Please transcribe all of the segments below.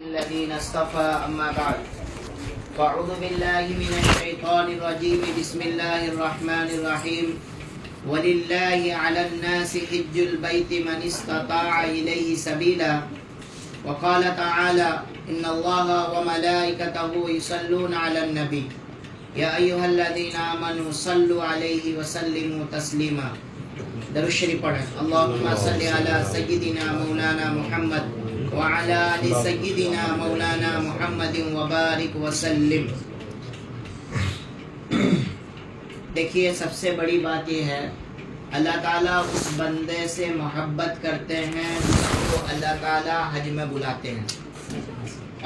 الذين اصطفى أما بعد فأعوذ بالله من الشيطان الرجيم بسم الله الرحمن الرحيم ولله على الناس حج البيت من استطاع إليه سبيلا وقال تعالى إن الله وملائكته يصلون على النبي يا أيها الذين آمنوا صلوا عليه وسلموا تسليما درود شریف پڑھیں اللهم صل على سيدنا مولانا محمد وعلى آل سيدنا مولانا محمد وبارک وسلم۔ دیکھیے سب سے بڑی بات یہ ہے اللہ تعالیٰ اس بندے سے محبت کرتے ہیں جس کو اللہ تعالیٰ حج میں بلاتے ہیں،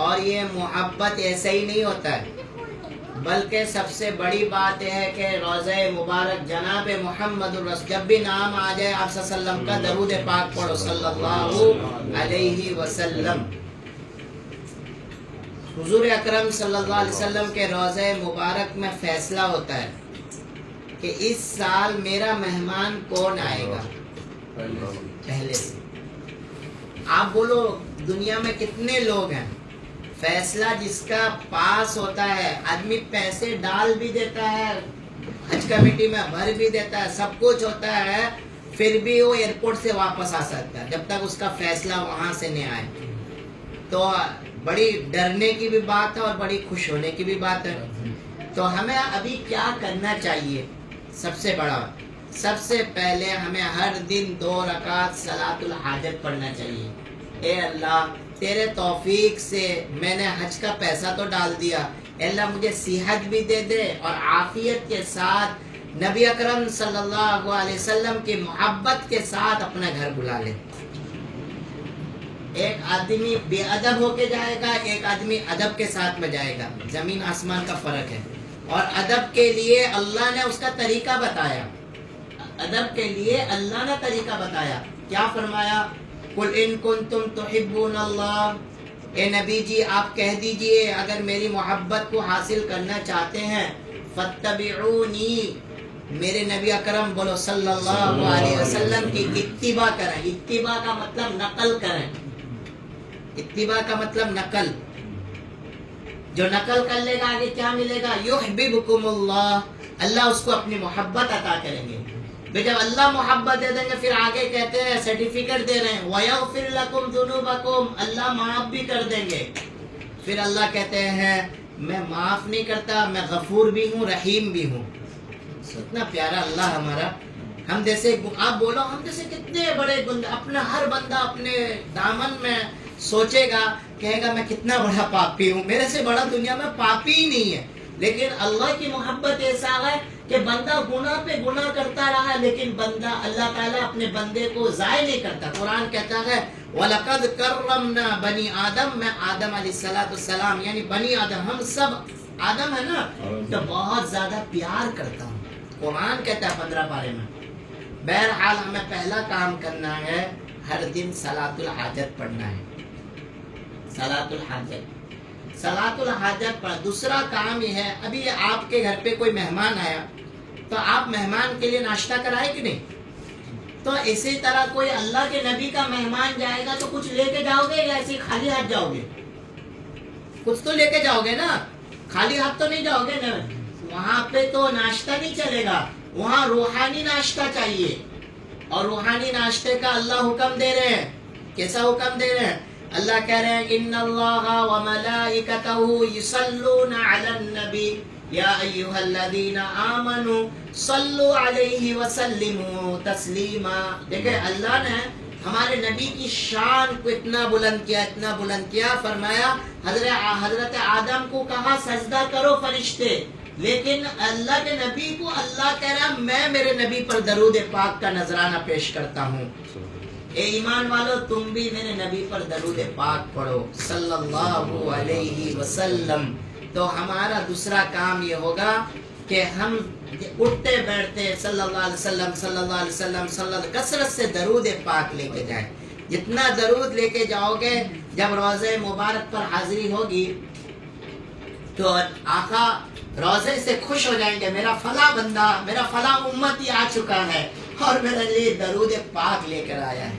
اور یہ محبت ایسے ہی نہیں ہوتا ہے، بلکہ سب سے بڑی بات یہ ہے کہ روضہ مبارک جناب محمد الرسول جب بھی نام آ جائے آپ صلی اللہ علیہ وسلم کا درود پاک پڑھو صلی اللہ علیہ وسلم۔ حضور اکرم صلی اللہ علیہ وسلم کے روضہ مبارک میں فیصلہ ہوتا ہے کہ اس سال میرا مہمان کون آئے گا۔ پہلے سے آپ بولو دنیا میں کتنے لوگ ہیں، فیصلہ جس کا پاس ہوتا ہے، آدمی پیسے ڈال بھی دیتا ہے، حج کمیٹی میں بھر بھی دیتا ہے، سب کچھ ہوتا ہے، پھر بھی وہ ایئرپورٹ سے واپس آ سکتا ہے جب تک اس کا فیصلہ وہاں سے نہیں آئے۔ تو بڑی ڈرنے کی بھی بات ہے اور بڑی خوش ہونے کی بھی بات ہے۔ تو ہمیں ابھی کیا کرنا چاہیے؟ سب سے پہلے ہمیں ہر دن 2 رکعت صلاۃ الحاجت پڑھنا چاہیے۔ اے اللہ تیرے توفیق سے میں نے حج کا پیسہ تو ڈال دیا، اے اللہ مجھے صحت بھی دے دے اور عافیت کے ساتھ نبی اکرم صلی اللہ علیہ وسلم کی محبت کے ساتھ اپنا گھر بلا لے۔ ایک آدمی بے ادب ہو کے جائے گا، ایک آدمی ادب کے ساتھ میں جائے گا، زمین آسمان کا فرق ہے۔ اور ادب کے لیے اللہ نے اس کا طریقہ بتایا، ادب کے لیے اللہ نے طریقہ بتایا۔ کیا فرمایا؟ قل ان کنتم تحبون اللہ، اے نبی جی آپ کہہ دیجئے اگر میری محبت کو حاصل کرنا چاہتے ہیں فاتبعونی، میرے نبی اکرم بولو صلی اللہ علیہ وسلم کی اتباع کریں۔ اتباع کا مطلب نقل کریں، اتباع کا مطلب نقل۔ جو نقل کر لے گا آگے کیا ملے گا؟ یحببکم اللہ، اللہ اس کو اپنی محبت عطا کریں گے۔ جب اللہ محبت دے دیں گے پھر آگے کہتے ہیں سرٹیفکیٹ دے رہے ہیں وَيَغْفِرْ لَكُمْ ذُنُوبَكُمْ، اللہ معاف بھی کر دیں گے۔ پھر اللہ کہتے ہیں میں معاف نہیں کرتا، میں غفور بھی ہوں رحیم بھی ہوں۔ اتنا پیارا اللہ ہمارا۔ ہم جیسے آپ بولو ہم جیسے کتنے بڑے گناہ، اپنا ہر بندہ اپنے دامن میں سوچے گا، کہے گا میں کتنا بڑا پاپی ہوں، میرے سے بڑا دنیا میں پاپی ہی نہیں ہے۔ لیکن اللہ کی محبت ایسا ہے کہ بندہ گناہ پہ گناہ کرتا رہا لیکن بندہ اللہ تعالیٰ اپنے بندے کو ضائع نہیں کرتا۔ قرآن کہتا ہے وَلَقَدْ كَرَّمْنَا بَنِي آدم، میں آدم علیہ السلام یعنی بنی آدم، ہم سب آدم ہے نا، تو بہت زیادہ پیار کرتا ہوں۔ قرآن کہتا ہے 15 پارے میں۔ بہرحال ہمیں پہلا کام کرنا ہے ہر دن صلاۃ الحاجت پڑھنا ہے، صلاۃ الحاجت، صلاۃ الحاجت پڑھ۔ دوسرا کام یہ ہے ابھی آپ کے گھر پہ کوئی مہمان آیا تو آپ مہمان کے لیے ناشتہ کرائے کہ نہیں؟ تو اسی طرح کوئی اللہ کے نبی کا مہمان جائے گا تو کچھ لے کے جاؤ گے یا ایسے خالی ہاتھ جاؤ گے؟ کچھ تو لے کے جاؤ گے نا، خالی ہاتھ تو نہیں جاؤ گے نا۔ وہاں پہ تو ناشتہ نہیں چلے گا، وہاں روحانی ناشتہ چاہیے، اور روحانی ناشتے کا اللہ حکم دے رہے ہیں۔ کیسا حکم دے رہے ہیں؟ اللہ کہہ رہے ہیں ان اللہ وملائکتہ یصلون علی النبی یا ایھا الذین آمنوا صلوا علیہ وسلموا تسلیما۔ دیکھیں اللہ نے ہمارے نبی کی شان کو اتنا بلند کیا، اتنا بلند کیا، فرمایا حضرت آدم کو کہا سجدہ کرو فرشتے، لیکن اللہ کے نبی کو اللہ کہہ رہا میں میرے نبی پر درود پاک کا نذرانہ پیش کرتا ہوں۔ اے ایمان والو تم بھی میرے نبی پر درود پاک پڑھو صلی اللہ علیہ وسلم۔ تو ہمارا دوسرا کام یہ ہوگا کہ ہم اٹھتے بیٹھتے صلی اللہ علیہ وسلم صلی اللہ علیہ وسلم صلی اللہ کثرت سے درود پاک لے کے جائیں۔ جتنا درود لے کے جاؤ گے جب روضہ مبارک پر حاضری ہوگی تو آقا روضے سے خوش ہو جائیں گے، میرا فلاں بندہ، میرا فلاں امتی آ چکا ہے اور میرے لیے درود پاک لے کر آیا ہے،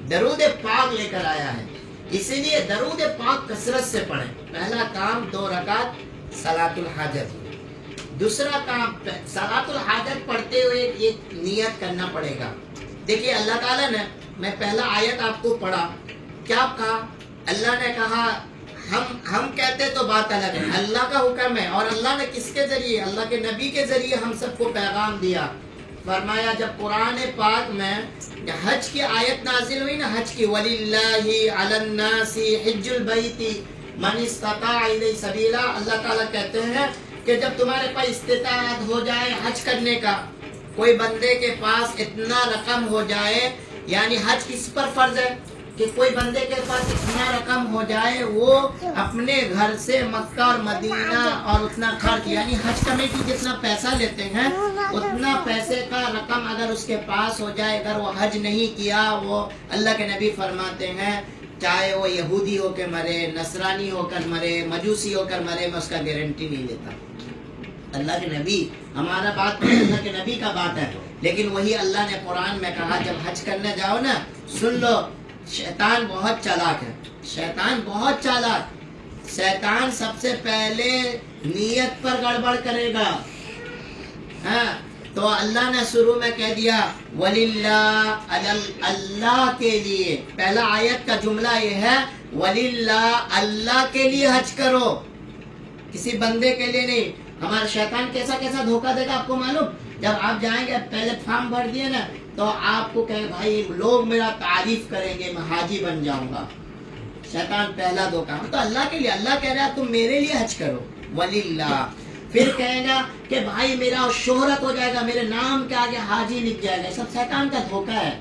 درود پاک لے کر آیا ہے۔ اسی لیے درود پاک کثرت سے پڑھیں. پہلا کام 2 رکعت صلاۃ الحاجت. دوسرا کام صلاۃ الحاجت پڑھتے ہوئے ایک نیت کرنا پڑے گا. دیکھیے اللہ تعالیٰ نے، میں پہلا آیت آپ کو پڑھا، کیا کہا؟ اللہ نے کہا ہم کہتے تو بات الگ ہے، اللہ کا حکم ہے. اور اللہ نے کس کے ذریعے؟ اللہ کے نبی کے ذریعے ہم سب کو پیغام دیا. فرمایا جب قرآن پاک میں حج کی آیت نازل ہوئی نا، حج کی، وَلِلَّهِ عَلَى النَّاسِ حِجُّ الْبَيْتِ مَنِ اسْتَطَاعَ إِلَيْهِ سَبِيلًا. اللہ تعالیٰ کہتے ہیں کہ جب تمہارے پاس استطاعت ہو جائے حج کرنے کا، کوئی بندے کے پاس اتنا رقم ہو جائے، یعنی حج کس پر فرض ہے کہ کوئی بندے کے پاس اتنا رقم ہو جائے وہ اپنے گھر سے مکہ اور مدینہ اور اتنا خرچ، یعنی حج کمیٹی جتنا پیسہ لیتے ہیں اتنا پیسے کا رقم اگر اس کے پاس ہو جائے، اگر وہ حج نہیں کیا، وہ اللہ کے نبی فرماتے ہیں چاہے وہ یہودی ہو کے مرے، نصرانی ہو کر مرے، مجوسی ہو کر مرے، میں اس کا گارنٹی نہیں لیتا. اللہ کے نبی، ہمارا بات نہیں، اللہ کے نبی کا بات ہے. لیکن وہی اللہ نے قرآن میں کہا جب حج کرنے جاؤ نا، سن لو، شیطان بہت چالاک ہے. شیطان بہت چالاک. شیطان سب سے پہلے نیت پر گڑبڑ کرے گا. ہاں تو اللہ نے شروع میں کہہ دیا وَلِلَّهِ، اللہ کے لیے. پہلا آیت کا جملہ یہ ہے وَلِلَّهِ، اللہ کے لیے حج کرو، کسی بندے کے لیے نہیں. ہمارا شیطان کیسا کیسا دھوکہ دے گا آپ کو معلوم؟ جب آپ جائیں گے پہلے فارم بھر دیے نا تو آپ کو کہیں بھائی لوگ میرا تعریف کریں گے، میں حاجی بن جاؤں گا. شیطان پہلا دھوکہ. تو اللہ کے لیے، اللہ کہہ رہا ہے تم میرے لیے حج کرو، وَلِلَّهِ. پھر کہے گا کہ بھائی میرا شہرت ہو جائے گا، میرے نام کے آگے حاجی لکھ جائے گا. سب شیطان کا دھوکہ ہے.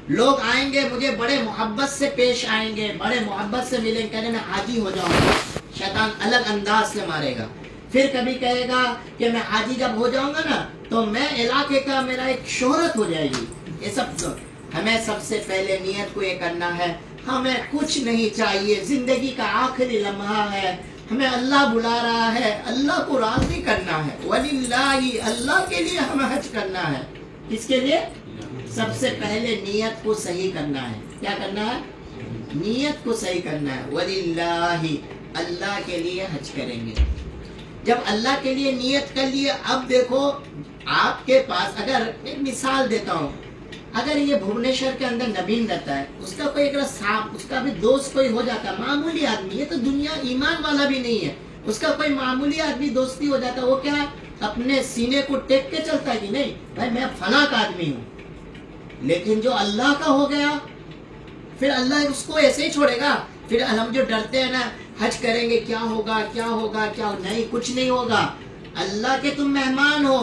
لوگ آئیں گے مجھے بڑے محبت سے پیش آئیں گے، بڑے محبت سے ملیں گے، کہنے میں حاجی ہو جاؤں گا. شیطان الگ انداز سے مارے گا. پھر کبھی کہے گا کہ میں حاجی جب ہو جاؤں گا نا تو میں علاقے کا میرا ایک شہرت ہو جائے گی. یہ سب ہمیں سب سے پہلے نیت کو یہ کرنا ہے ہمیں کچھ نہیں چاہیے، زندگی کا آخری لمحہ ہے، ہمیں اللہ بلا رہا ہے، اللہ کو راضی کرنا ہے. وَلِلَّهِ، اللہ کے لیے ہمیں حج کرنا ہے. کس کے لیے؟ سب سے پہلے نیت کو صحیح کرنا ہے. کیا کرنا ہے؟ نیت کو صحیح کرنا ہے. وَلِلَّهِ، اللہ کے لیے حج کریں گے. جب اللہ کے لیے نیت کر لیے، اب دیکھو آپ کے پاس، اگر ایک مثال دیتا ہوں، اگر یہ بھونیشور کے اندر نبین رہتا ہے، اس کا کوئی ایک صاحب، اس کا بھی دوست کوئی ہو جاتا ہے، معمولی آدمی، یہ تو دنیا ایمان والا بھی نہیں ہے، اس کا کوئی معمولی آدمی دوستی ہو جاتا ہے، وہ کیا اپنے سینے کو ٹیک کے چلتا ہے کہ نہیں بھائی میں فلاں کا آدمی ہوں. لیکن جو اللہ کا ہو گیا پھر اللہ اس کو ایسے ہی چھوڑے گا. پھر ہم جو ڈرتے ہیں نا حج کریں گے کیا ہوگا کیا ہوگا کیا، نہیں، کچھ نہیں ہوگا. اللہ کے تم مہمان ہو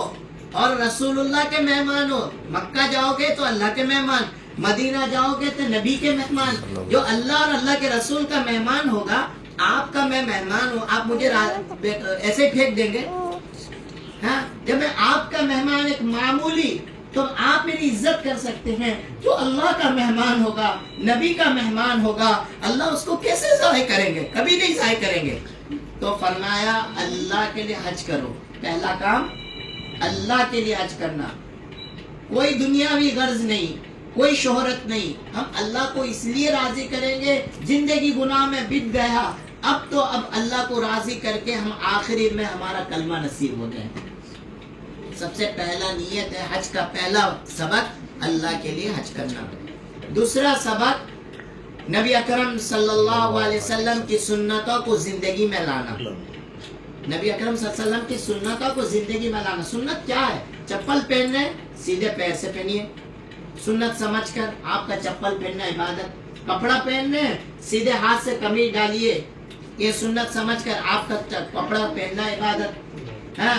اور رسول اللہ کے مہمان ہو. مکہ جاؤ گے تو اللہ کے مہمان، مدینہ جاؤ گے تو نبی کے مہمان. جو اللہ اور اللہ کے رسول کا مہمان ہوگا، آپ کا میں مہمان ہوں، آپ مجھے ایسے پھینک دیں گے؟ ہاں، جب میں آپ کا مہمان ایک معمولی، تو آپ میری عزت کر سکتے ہیں. جو اللہ کا مہمان ہوگا، نبی کا مہمان ہوگا، اللہ اس کو کیسے ضائع کریں گے؟ کبھی نہیں ضائع کریں گے. تو فرمایا اللہ کے لیے حج کرو. پہلا کام اللہ کے لیے حج کرنا. کوئی دنیاوی غرض نہیں، کوئی شہرت نہیں. ہم اللہ کو اس لیے راضی کریں گے، زندگی گناہ میں بت گیا، اب اللہ کو راضی کر کے ہم آخری میں ہمارا کلمہ نصیب ہو جائے. سب سے پہلا نیت ہے حج کا. پہلا سبق اللہ کے لیے حج کرنا. دوسرا سبق نبی اکرم صلی اللہ علیہ وسلم کی سنتوں کو زندگی میں لانا. نبی اکرم صلی اللہ علیہ وسلم کی سنتوں کو زندگی میں لانا. سنت کیا ہے؟ چپل پہننے سیدھے پیر سے پہنیے، سنت سمجھ کر. آپ کا چپل پہننا عبادت. کپڑا پہننے سیدھے ہاتھ سے قمیض ڈالیے، یہ سنت سمجھ کر آپ کا کپڑا پہننا عبادت. ہاں،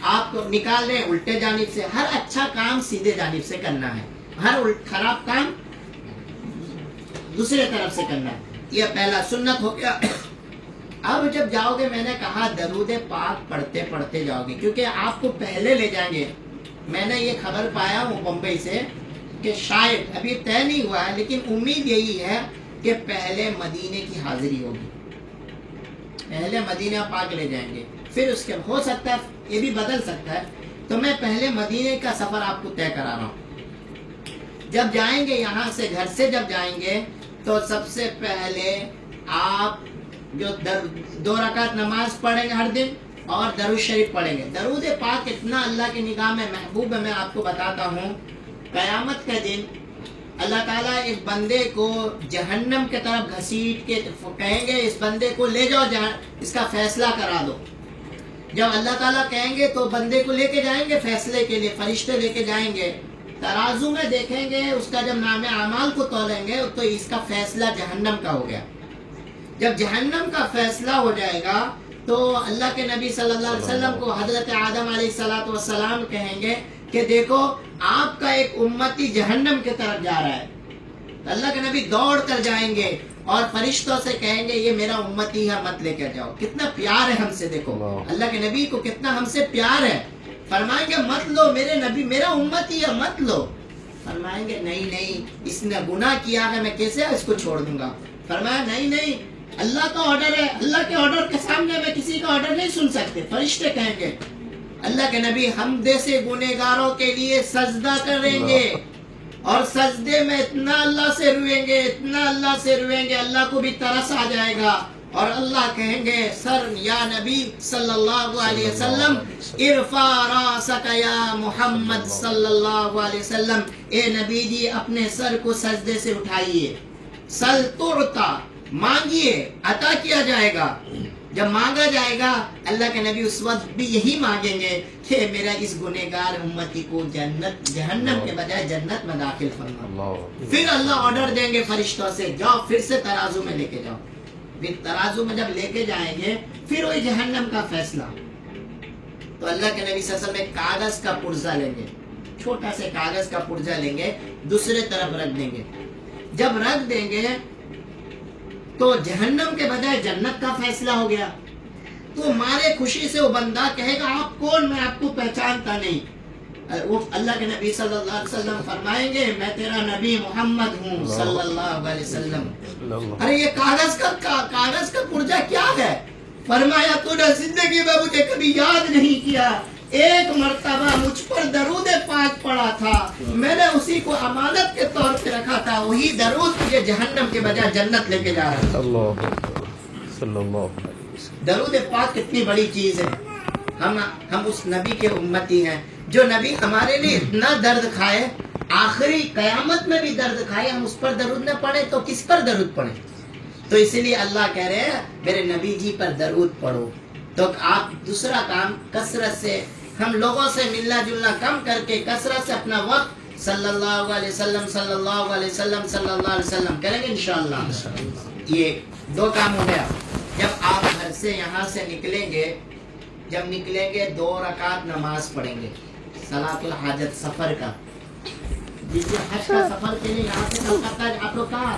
آپ کو نکالنے الٹے جانب سے. ہر اچھا کام سیدھے جانب سے کرنا ہے، ہر خراب کام دوسرے طرف سے کرنا ہے. یہ پہلا سنت ہو گیا. اب جب جاؤ گے، میں نے کہا درود پاک پڑھتے پڑھتے جاؤ گے، کیونکہ آپ کو پہلے لے جائیں گے. میں نے یہ خبر پایا ہوں بمبئی سے کہ شاید ابھی طے نہیں ہوا ہے، لیکن امید یہی ہے کہ پہلے مدینے کی حاضری ہوگی. پہلے مدینہ پاک لے جائیں گے، پھر اس کے ہو سکتا ہے یہ بھی بدل سکتا ہے. تو میں پہلے مدینے کا سفر آپ کو طے کرا رہا ہوں. جب جائیں گے یہاں سے، گھر سے جب جائیں گے تو سب سے پہلے آپ جو 2 رکعت نماز پڑھیں گے ہر دن اور درود شریف پڑھیں گے. درود پاک اتنا اللہ کی نگاہ میں محبوب ہے. میں آپ کو بتاتا ہوں قیامت کے دن اللہ تعالیٰ ایک بندے کو جہنم کی طرف گھسیٹ کے کہیں گے اس بندے کو لے جاؤ اس کا فیصلہ کرا دو. جب اللہ تعالیٰ کہیں گے تو بندے کو لے کے جائیں گے فیصلے کے لیے, فرشتے لے کے جائیں گے, ترازو میں دیکھیں گے اس کا, جب نام اعمال کو تولیں گے تو اس کا فیصلہ جہنم کا ہو گیا. جب جہنم کا فیصلہ ہو جائے گا تو اللہ کے نبی صلی اللہ علیہ وسلم کو حضرت آدم علیہ السلام کہیں گے کہ دیکھو آپ کا ایک امتی جہنم کی طرف جا رہا ہے. اللہ کے نبی دوڑ کر جائیں گے اور فرشتوں سے کہیں گے یہ میرا امتی ہے, مت لے کر جاؤ. کتنا پیار ہے ہم سے, دیکھو اللہ کے نبی کو کتنا ہم سے پیار ہے. فرمائیں گے مت لو, میرے نبی میرا امتی ہے, مت لو. فرمائیں گے نہیں اس نے گناہ کیا ہے, میں کیسے اس کو چھوڑ دوں گا. فرمایا نہیں اللہ کا آرڈر ہے, اللہ کے آرڈر کے سامنے میں کسی کا آرڈر نہیں سن سکتے. فرشتے کہیں گے اللہ کے نبی ہم جیسے گنہگاروں کے لیے سجدہ کریں گے اور سجدے میں اتنا اللہ سے روئیں گے, اتنا اللہ سے روئیں گے, اللہ کو بھی ترس آ جائے گا. اور اللہ کہیں گے سر یا نبی صلی اللہ علیہ وسلم ارفع راسک یا محمد صلی اللہ علیہ وسلم, اے نبی جی اپنے سر کو سجدے سے اٹھائیے. سل تعطا, مانگیے عطا کیا جائے گا. جب مانگا جائے گا اللہ کے نبی اس وقت بھی یہی مانگیں گے کہ میرا اس گنہگار امتی کو جہنم کے بجائے جنت میں داخل فرما. پھر اللہ آرڈر دیں گے فرشتوں سے جاؤ پھر سے ترازو میں لے کے جاؤ. پھر ترازو میں جب لے کے جائیں گے پھر وہی جہنم کا فیصلہ. تو اللہ کے نبی صلی اللہ علیہ وسلم ایک کاغذ کا پرزہ لیں گے, چھوٹا سے کاغذ کا پرزہ لیں گے, دوسرے طرف رکھ دیں گے. جب رکھ دیں گے تو جہنم کے بجائے جنت کا فیصلہ ہو گیا. تو مارے خوشی سے وہ بندہ کہے گا آپ کون, میں آپ کو پہچانتا نہیں. وہ اللہ کے نبی صلی اللہ علیہ وسلم فرمائیں گے میں تیرا نبی محمد ہوں صلی اللہ علیہ وسلم. ارے یہ کاغذ کا پرزہ کیا ہے؟ فرمایا تو نے زندگی میں مجھے کبھی یاد نہیں کیا, ایک مرتبہ مجھ پر درود پاک پڑا تھا, میں نے اسی کو امانت کے طور پہ رکھا تھا, وہی درود مجھے جہنم کے بجائے جنت لے کے جا رہا تھا. درود پاک کتنی بڑی چیز ہے. ہم اس نبی کے امتی ہیں جو نبی ہمارے لیے اتنا درد کھائے, آخری قیامت میں بھی درد کھائے, ہم اس پر درود نہ پڑھیں تو کس پر درود پڑھیں؟ تو اسی لیے اللہ کہہ رہے ہیں میرے نبی جی پر درود پڑھو. تو آپ دوسرا کام کثرت سے ہم لوگوں سے ملنا جلنا کم کر کے کثرت سے اپنا وقت صلی اللہ علیہ وسلم صلی اللہ علیہ وسلم صلی اللہ علیہ وسلم کریں گے انشاءاللہ. یہ 2 کام ہو گیا. جب آپ گھر سے یہاں سے نکلیں گے, جب نکلیں گے 2 رکعت نماز پڑھیں گے صلاۃ الحاجت سفر کا. جس حج کا سفر کے لیے یہاں سے کلکتہ, آپ لوگ کہاں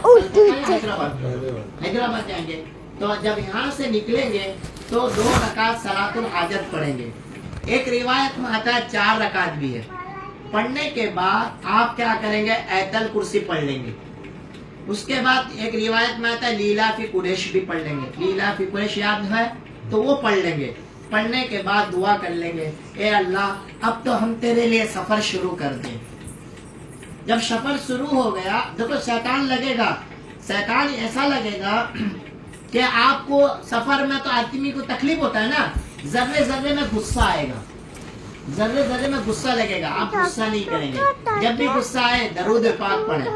حیدرآباد جائیں گے, تو جب یہاں سے نکلیں گے تو 2 رکعت صلاۃ الحاجت پڑھیں گے. ایک روایت میں آتا ہے 4 رکعت بھی ہے. پڑھنے کے بعد آپ کیا کریں گے آیت الکرسی پڑھ لیں گے. اس کے بعد ایک روایت میں آتا ہے لیلا فی قریش بھی پڑھ لیں گے. لیلا فی قریش یاد ہے تو وہ پڑھ لیں گے. پڑھنے کے بعد دعا کر لیں گے اے اللہ اب تو ہم تیرے لیے سفر شروع کر دیں. جب سفر شروع ہو گیا دیکھو شیطان لگے گا, شیطان ایسا لگے گا کہ آپ کو سفر میں تو آدمی کو تکلیف ہوتا ہے نا, ذرے ذرے میں غصہ آئے گا, ذرے ذرے میں غصہ لگے گا. آپ غصہ نہیں کریں گے. جب بھی غصہ آئے درود پاک پڑھیں,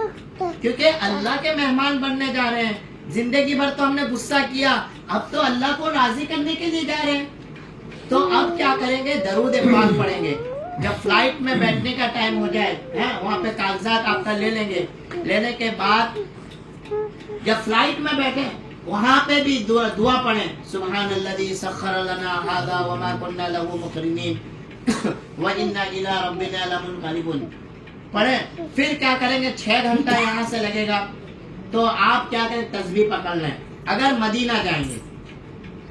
کیونکہ اللہ کے مہمان بننے جا رہے ہیں. زندگی بھر تو ہم نے غصہ کیا, اب تو اللہ کو راضی کرنے کے لیے جا رہے ہیں, تو اب کیا کریں گے درود پاک پڑھیں گے. جب فلائٹ میں بیٹھنے کا ٹائم ہو جائے وہاں پہ کاغذات آپ کا لے لیں گے. لینے کے بعد جب فلائٹ میں بیٹھے وہاں پہ بھی دعا پڑھیں سبحان الذی سخر لنا ھذا وما كنا له مقرنین وَإِنَّا إِلَىٰ رَبِّنَا لَمُنْقَلِبُونَ پڑھیں. پھر کیا کریں گے 6 گھنٹہ یہاں سے لگے گا, تو آپ کیا کریں تسبیح پکڑ لیں. اگر مدینہ جائیں گے,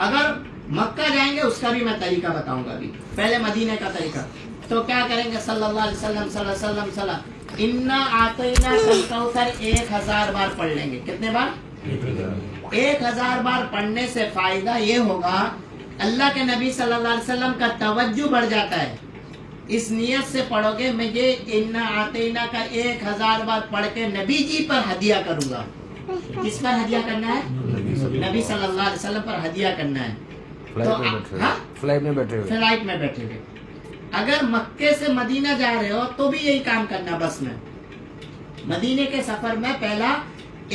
اگر مکہ جائیں گے اس کا بھی میں طریقہ بتاؤں گا. ابھی پہلے مدینہ کا طریقہ. تو کیا کریں گے صلی اللہ علیہ وسلم صلی اللہ علیہ وسلم صلی انا اعطینا الکوثر 1000 بار پڑھ لیں گے. کتنے بار؟ 1000 بار پڑھنے سے فائدہ یہ ہوگا اللہ کے نبی صلی اللہ علیہ وسلم کا توجہ بڑھ جاتا ہے. اس نیت سے پڑھو گے میں یہ انا اعطینا کا 1000 بار پڑھ کے نبی جی پر ہدیہ کروں گا. کس پر ہدیہ کرنا ہے؟ نبی صلی اللہ علیہ وسلم پر ہدیہ کرنا ہے. فلائٹ میں بیٹھے ہوئے. فلائٹ میں بیٹھے ہوئے. اگر مکے سے مدینہ جا رہے ہو تو بھی یہی کام کرنا. بس میں مدینے کے سفر میں پہلا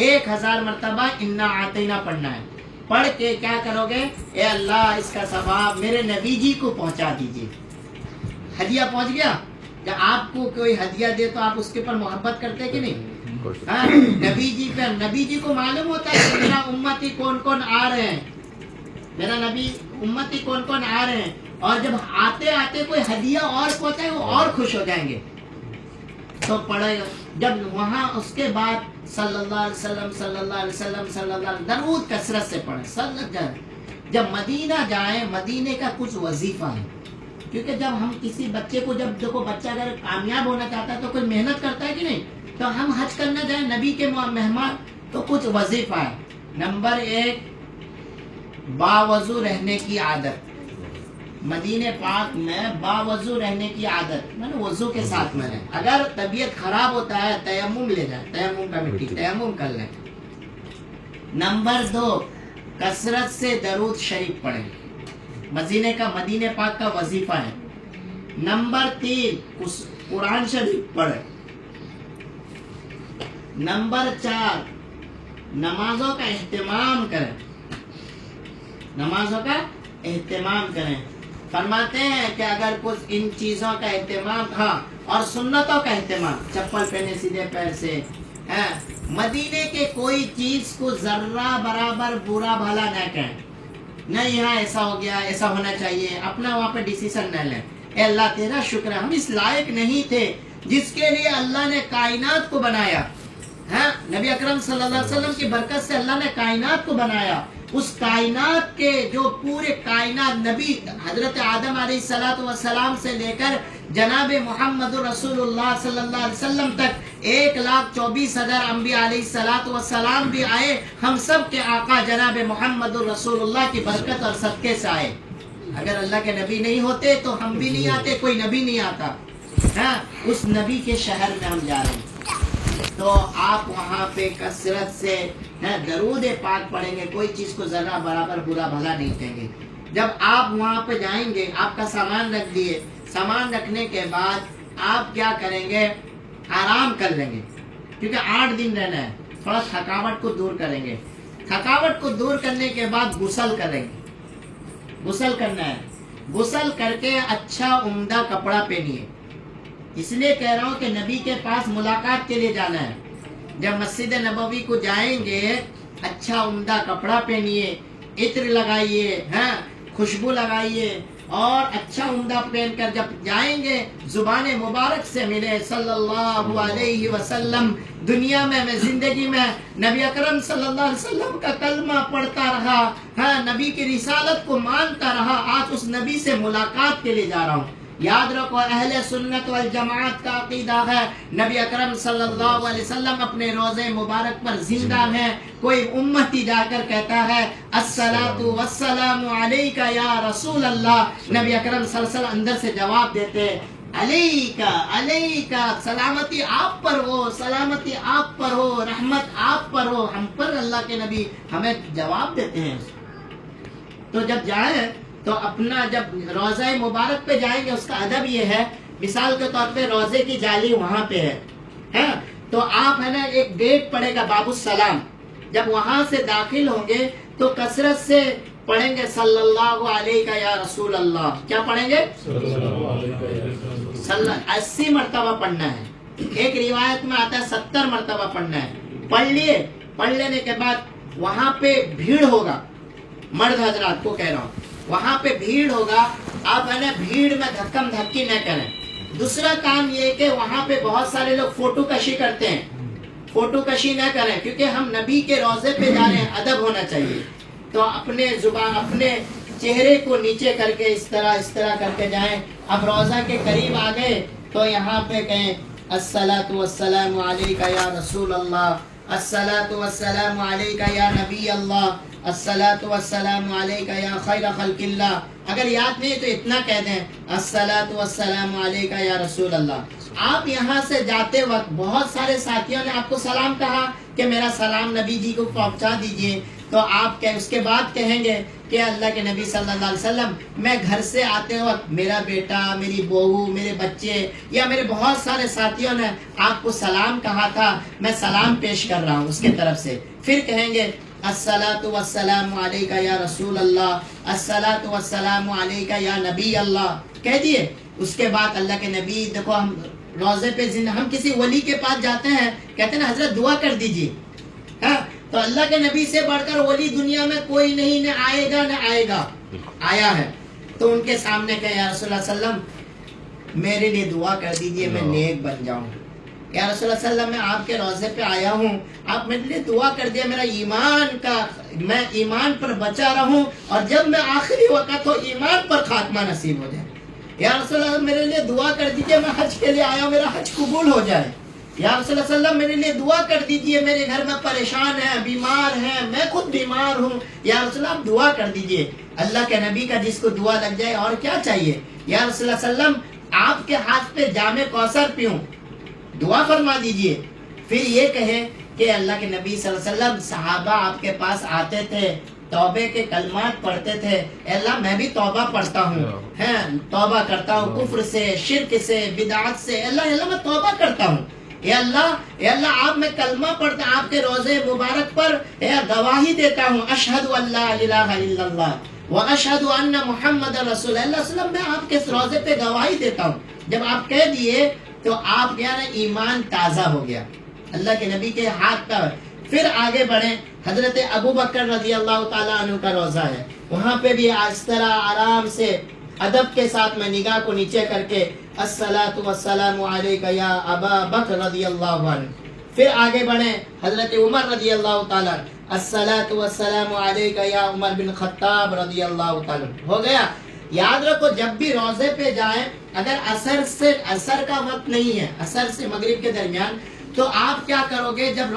1000 مرتبہ انا آتینا پڑھنا ہے. پڑھ کے کیا کرو گے؟ اے اللہ اس کا ثواب میرے نبی جی کو پہنچا دیجیے. ہدیہ پہنچ گیا. جب آپ کو کوئی ہدیہ دے تو آپ اس کے پر محبت کرتے کہ نہیں؟ ہاں، نبی جی پر نبی جی کو معلوم ہوتا ہے کہ میرا امتی کون کون آ رہے ہیں، میرا نبی امتی کون کون آ رہے ہیں. اور جب آتے آتے کوئی ہدیہ اور پہنچا ہے وہ اور خوش ہو جائیں گے. تو پڑھے جب وہاں اس کے بعد صلی اللہ علیہ وسلم صلی اللہ علیہ وسلم صلی اللہ علیہ وسلم درود کثرت سے پڑھیں. جب مدینہ جائیں، مدینے کا کچھ وظیفہ ہے. کیونکہ جب ہم کسی بچے کو جب دیکھو بچہ اگر کامیاب ہونا چاہتا ہے تو کوئی محنت کرتا ہے کہ نہیں. تو ہم حج کرنا جائیں نبی کے مہمان تو کچھ وظیفہ ہے. نمبر 1 باوضو رہنے کی عادت. مدینہ پاک میں باوضو رہنے کی عادت، میں نے وضو کے ساتھ میں رہے. اگر طبیعت خراب ہوتا ہے تیمم لے جائیں، تیمم کا مٹی تیمم کر لیں. نمبر 2 کثرت سے درود شریف پڑھیں. مدینہ پاک کا وظیفہ ہے. نمبر 3 قرآن شریف پڑھیں. نمبر 4 نمازوں کا اہتمام کریں. نمازوں کا اہتمام کریں. فرماتے ہیں کہ اگر کچھ ان چیزوں کا اہتمام، ہاں، اور سنتوں کا اہتمام، چپل پہنے سیدھے پیر سے. مدینے کے کوئی چیز کو ذرہ برابر برا بھلا نہ کہیں. نہیں یہاں ایسا ہو گیا، ایسا ہونا چاہیے، اپنا وہاں پہ ڈیسیشن نہ لیں. اے اللہ تیرا شکر ہے ہم اس لائق نہیں تھے جس کے لیے اللہ نے کائنات کو بنایا. ہاں، نبی اکرم صلی اللہ علیہ وسلم کی برکت سے اللہ نے کائنات کو بنایا. اس کائنات کے جو پورے کائنات نبی حضرت آدم علیہ السلام سے لے کر جناب محمد رسول اللہ صلی اللہ علیہ وسلم تک 1,24,000 انبیاء علیہ السلام بھی آئے. ہم سب کے آقا جناب محمد رسول اللہ کی برکت اور صدقے سے آئے. اگر اللہ کے نبی نہیں ہوتے تو ہم بھی نہیں آتے، کوئی نبی نہیں آتا. ہاں، اس نبی کے شہر میں ہم جا رہے ہیں. تو آپ وہاں پہ کثرت سے درود پاک پڑھیں گے. کوئی چیز کو ذرہ برابر برا بھلا نہیں کہیں گے. جب آپ وہاں پہ جائیں گے آپ کا سامان رکھ دیے. سامان رکھنے کے بعد آپ کیا کریں گے؟ آرام کر لیں گے، کیونکہ 8 دن رہنا ہے. تھوڑا تھکاوٹ کو دور کریں گے. تھکاوٹ کو دور کرنے کے بعد غسل کریں گے. غسل کرنا ہے. غسل کر کے اچھا عمدہ کپڑا پہنیے. اس لیے کہہ رہا ہوں کہ نبی کے پاس ملاقات کے لیے جانا ہے. جب مسجد نبوی کو جائیں گے اچھا عمدہ کپڑا پہنیے، عطر لگائیے، ہاں، خوشبو لگائیے، اور اچھا عمدہ پہن کر جب جائیں گے زبان مبارک سے ملے صلی اللہ علیہ وسلم. دنیا میں زندگی میں نبی اکرم صلی اللہ علیہ وسلم کا کلمہ پڑھتا رہا، ہاں، نبی کی رسالت کو مانتا رہا. آج اس نبی سے ملاقات کے لیے جا رہا ہوں. یاد رکھو اہل سنت والجماعت کا عقیدہ ہے نبی اکرم صلی اللہ علیہ وسلم اپنے روضے مبارک پر زندہ ہیں. کوئی امتی جا کر کہتا ہے الصلاۃ والسلام علیک یا رسول اللہ، نبی اکرم صلی اللہ علیہ وسلم اندر سے جواب دیتے علیکا علیکا، سلامتی آپ پر ہو، سلامتی آپ پر ہو، رحمت آپ پر ہو. ہم پر اللہ کے نبی ہمیں جواب دیتے ہیں. تو جب جائیں تو اپنا جب روضہ مبارک پہ جائیں گے اس کا ادب یہ ہے، مثال کے طور پہ روضے کی جالی وہاں پہ ہے، تو آپ ہے نا ایک گیٹ پڑے گا باب السلام. جب وہاں سے داخل ہوں گے تو کثرت سے پڑھیں گے صلی اللہ علیہ یا رسول اللہ. کیا پڑھیں گے؟ 80 مرتبہ پڑھنا ہے. ایک روایت میں آتا ہے 70 مرتبہ پڑھنا ہے. پڑھ لیے. پڑھ لینے کے بعد وہاں پہ بھیڑ ہوگا، مرد حضرات کو کہہ رہا ہوں، وہاں پہ بھیڑ ہوگا. آپ ہے نا بھیڑ میں دھکم دھکی نہ کریں. دوسرا کام یہ کہ وہاں پہ بہت سارے لوگ فوٹو کشی کرتے ہیں. فوٹو کشی نہ کریں کیونکہ ہم نبی کے روضے پہ جا رہے ہیں، ادب ہونا چاہیے. تو اپنے زبان اپنے چہرے کو نیچے کر کے اس طرح کر کے جائیں. اب روضہ کے قریب آ گئے تو یہاں پہ کہیں الصلاۃ والسلام علیک یا رسول اللہ، الصلاۃ والسلام علیک یا نبی اللہ، الصلاۃ والسلام علیک یا خیر خلق اللہ. اگر یاد نہیں تو اتنا کہہ دیں الصلاۃ والسلام علیک یا رسول اللہ. آپ یہاں سے جاتے وقت بہت سارے ساتھیوں نے آپ کو سلام کہا کہ میرا سلام نبی جی کو پہنچا دیجئے، تو آپ اس کے بعد کہیں گے کہ اللہ کے نبی صلی اللہ علیہ وسلم میں گھر سے آتے وقت میرا بیٹا، میری بہو، میرے بچے یا میرے بہت سارے ساتھیوں نے آپ کو سلام کہا تھا، میں سلام پیش کر رہا ہوں اس کے طرف سے. پھر کہیں گے الصلاۃ والسلام علیکہ یا رسول اللہ، الصلاۃ والسلام علیکہ یا نبی اللہ کہہ دیے. اس کے بعد اللہ کے نبی، دیکھو ہم روزے پہ ہم کسی ولی کے پاس جاتے ہیں، کہتے ہیں نا حضرت دعا کر دیجیے، ہاں، تو اللہ کے نبی سے بڑھ کر ولی دنیا میں کوئی نہیں، نہ آئے گا نہ آئے گا. آیا ہے تو ان کے سامنے کہ یا رسول اللہ صلی اللہ علیہ وسلم میرے لیے دعا کر دیجئے میں نیک بن جاؤں. یا رسول اللہ صلی اللہ علیہ وسلم میں آپ کے روزے پہ آیا ہوں، آپ میرے لیے دعا کر دیا میں ایمان پر بچا رہوں اور جب میں آخری وقت ہو ایمان پر خاتمہ نصیب ہو جائے. یا رسول اللہ میرے لیے دعا کر دیجئے میں حج کے لیے آیا ہوں، میرا حج قبول ہو جائے. یا رسول اللہ صلی اللہ علیہ وسلم میرے لیے دعا کر دیجئے، میرے گھر میں پریشان ہیں، بیمار ہیں، میں خود بیمار ہوں، یا رسول اللہ دعا کر دیجئے. اللہ کے نبی کا جس کو دعا لگ جائے اور کیا چاہیے. یا رسول اللہ صلی اللہ علیہ وسلم آپ کے ہاتھ پہ جام کوثر پیوں، دعا فرما دیجئے. پھر یہ کہیں کہ اللہ کے نبی صلی اللہ علیہ وسلم صحابہ آپ کے پاس آتے تھے، توبے کے کلمات پڑھتے تھے، اے اللہ میں بھی توبہ پڑھتا ہوں، توبہ کرتا ہوں کفر سے، شرک سے، بدعات سے، اللہ میں توبہ کرتا ہوں. اے اللہ آپ میں کلمہ پڑھتا، آپ کے روزے مبارک پر گواہی دیتا ہوں، اشہد ان لا الہ الا اللہ واشہد ان محمد رسول اللہ صلی اللہ علیہ وسلم، میں آپ کے روزے پہ گواہی دیتا ہوں. جب آپ کہہ دیے تو آپ کیا نا ایمان تازہ ہو گیا اللہ کے نبی کے ہاتھ پر. پھر آگے بڑھیں، حضرت ابو بکر رضی اللہ تعالیٰ عنہ کا روزہ ہے، وہاں پہ بھی اس طرح آرام سے ادب کے ساتھ میں نگاہ کو نیچے کر کے الصلاۃ والسلام علیکہ یا ابا بکر رضی اللہ عنہ. پھر آگے بڑھیں، حضرت عمر رضی اللہ تعالیٰ الصلاۃ والسلام علیکہ یا عمر بن خطاب رضی اللہ تعالیٰ. ہو گیا. یاد رکھو جب بھی روزے پہ جائیں، اگر عصر کا وقت نہیں ہے، عصر سے مغرب کے درمیان، تو آپ کیا کرو گے جب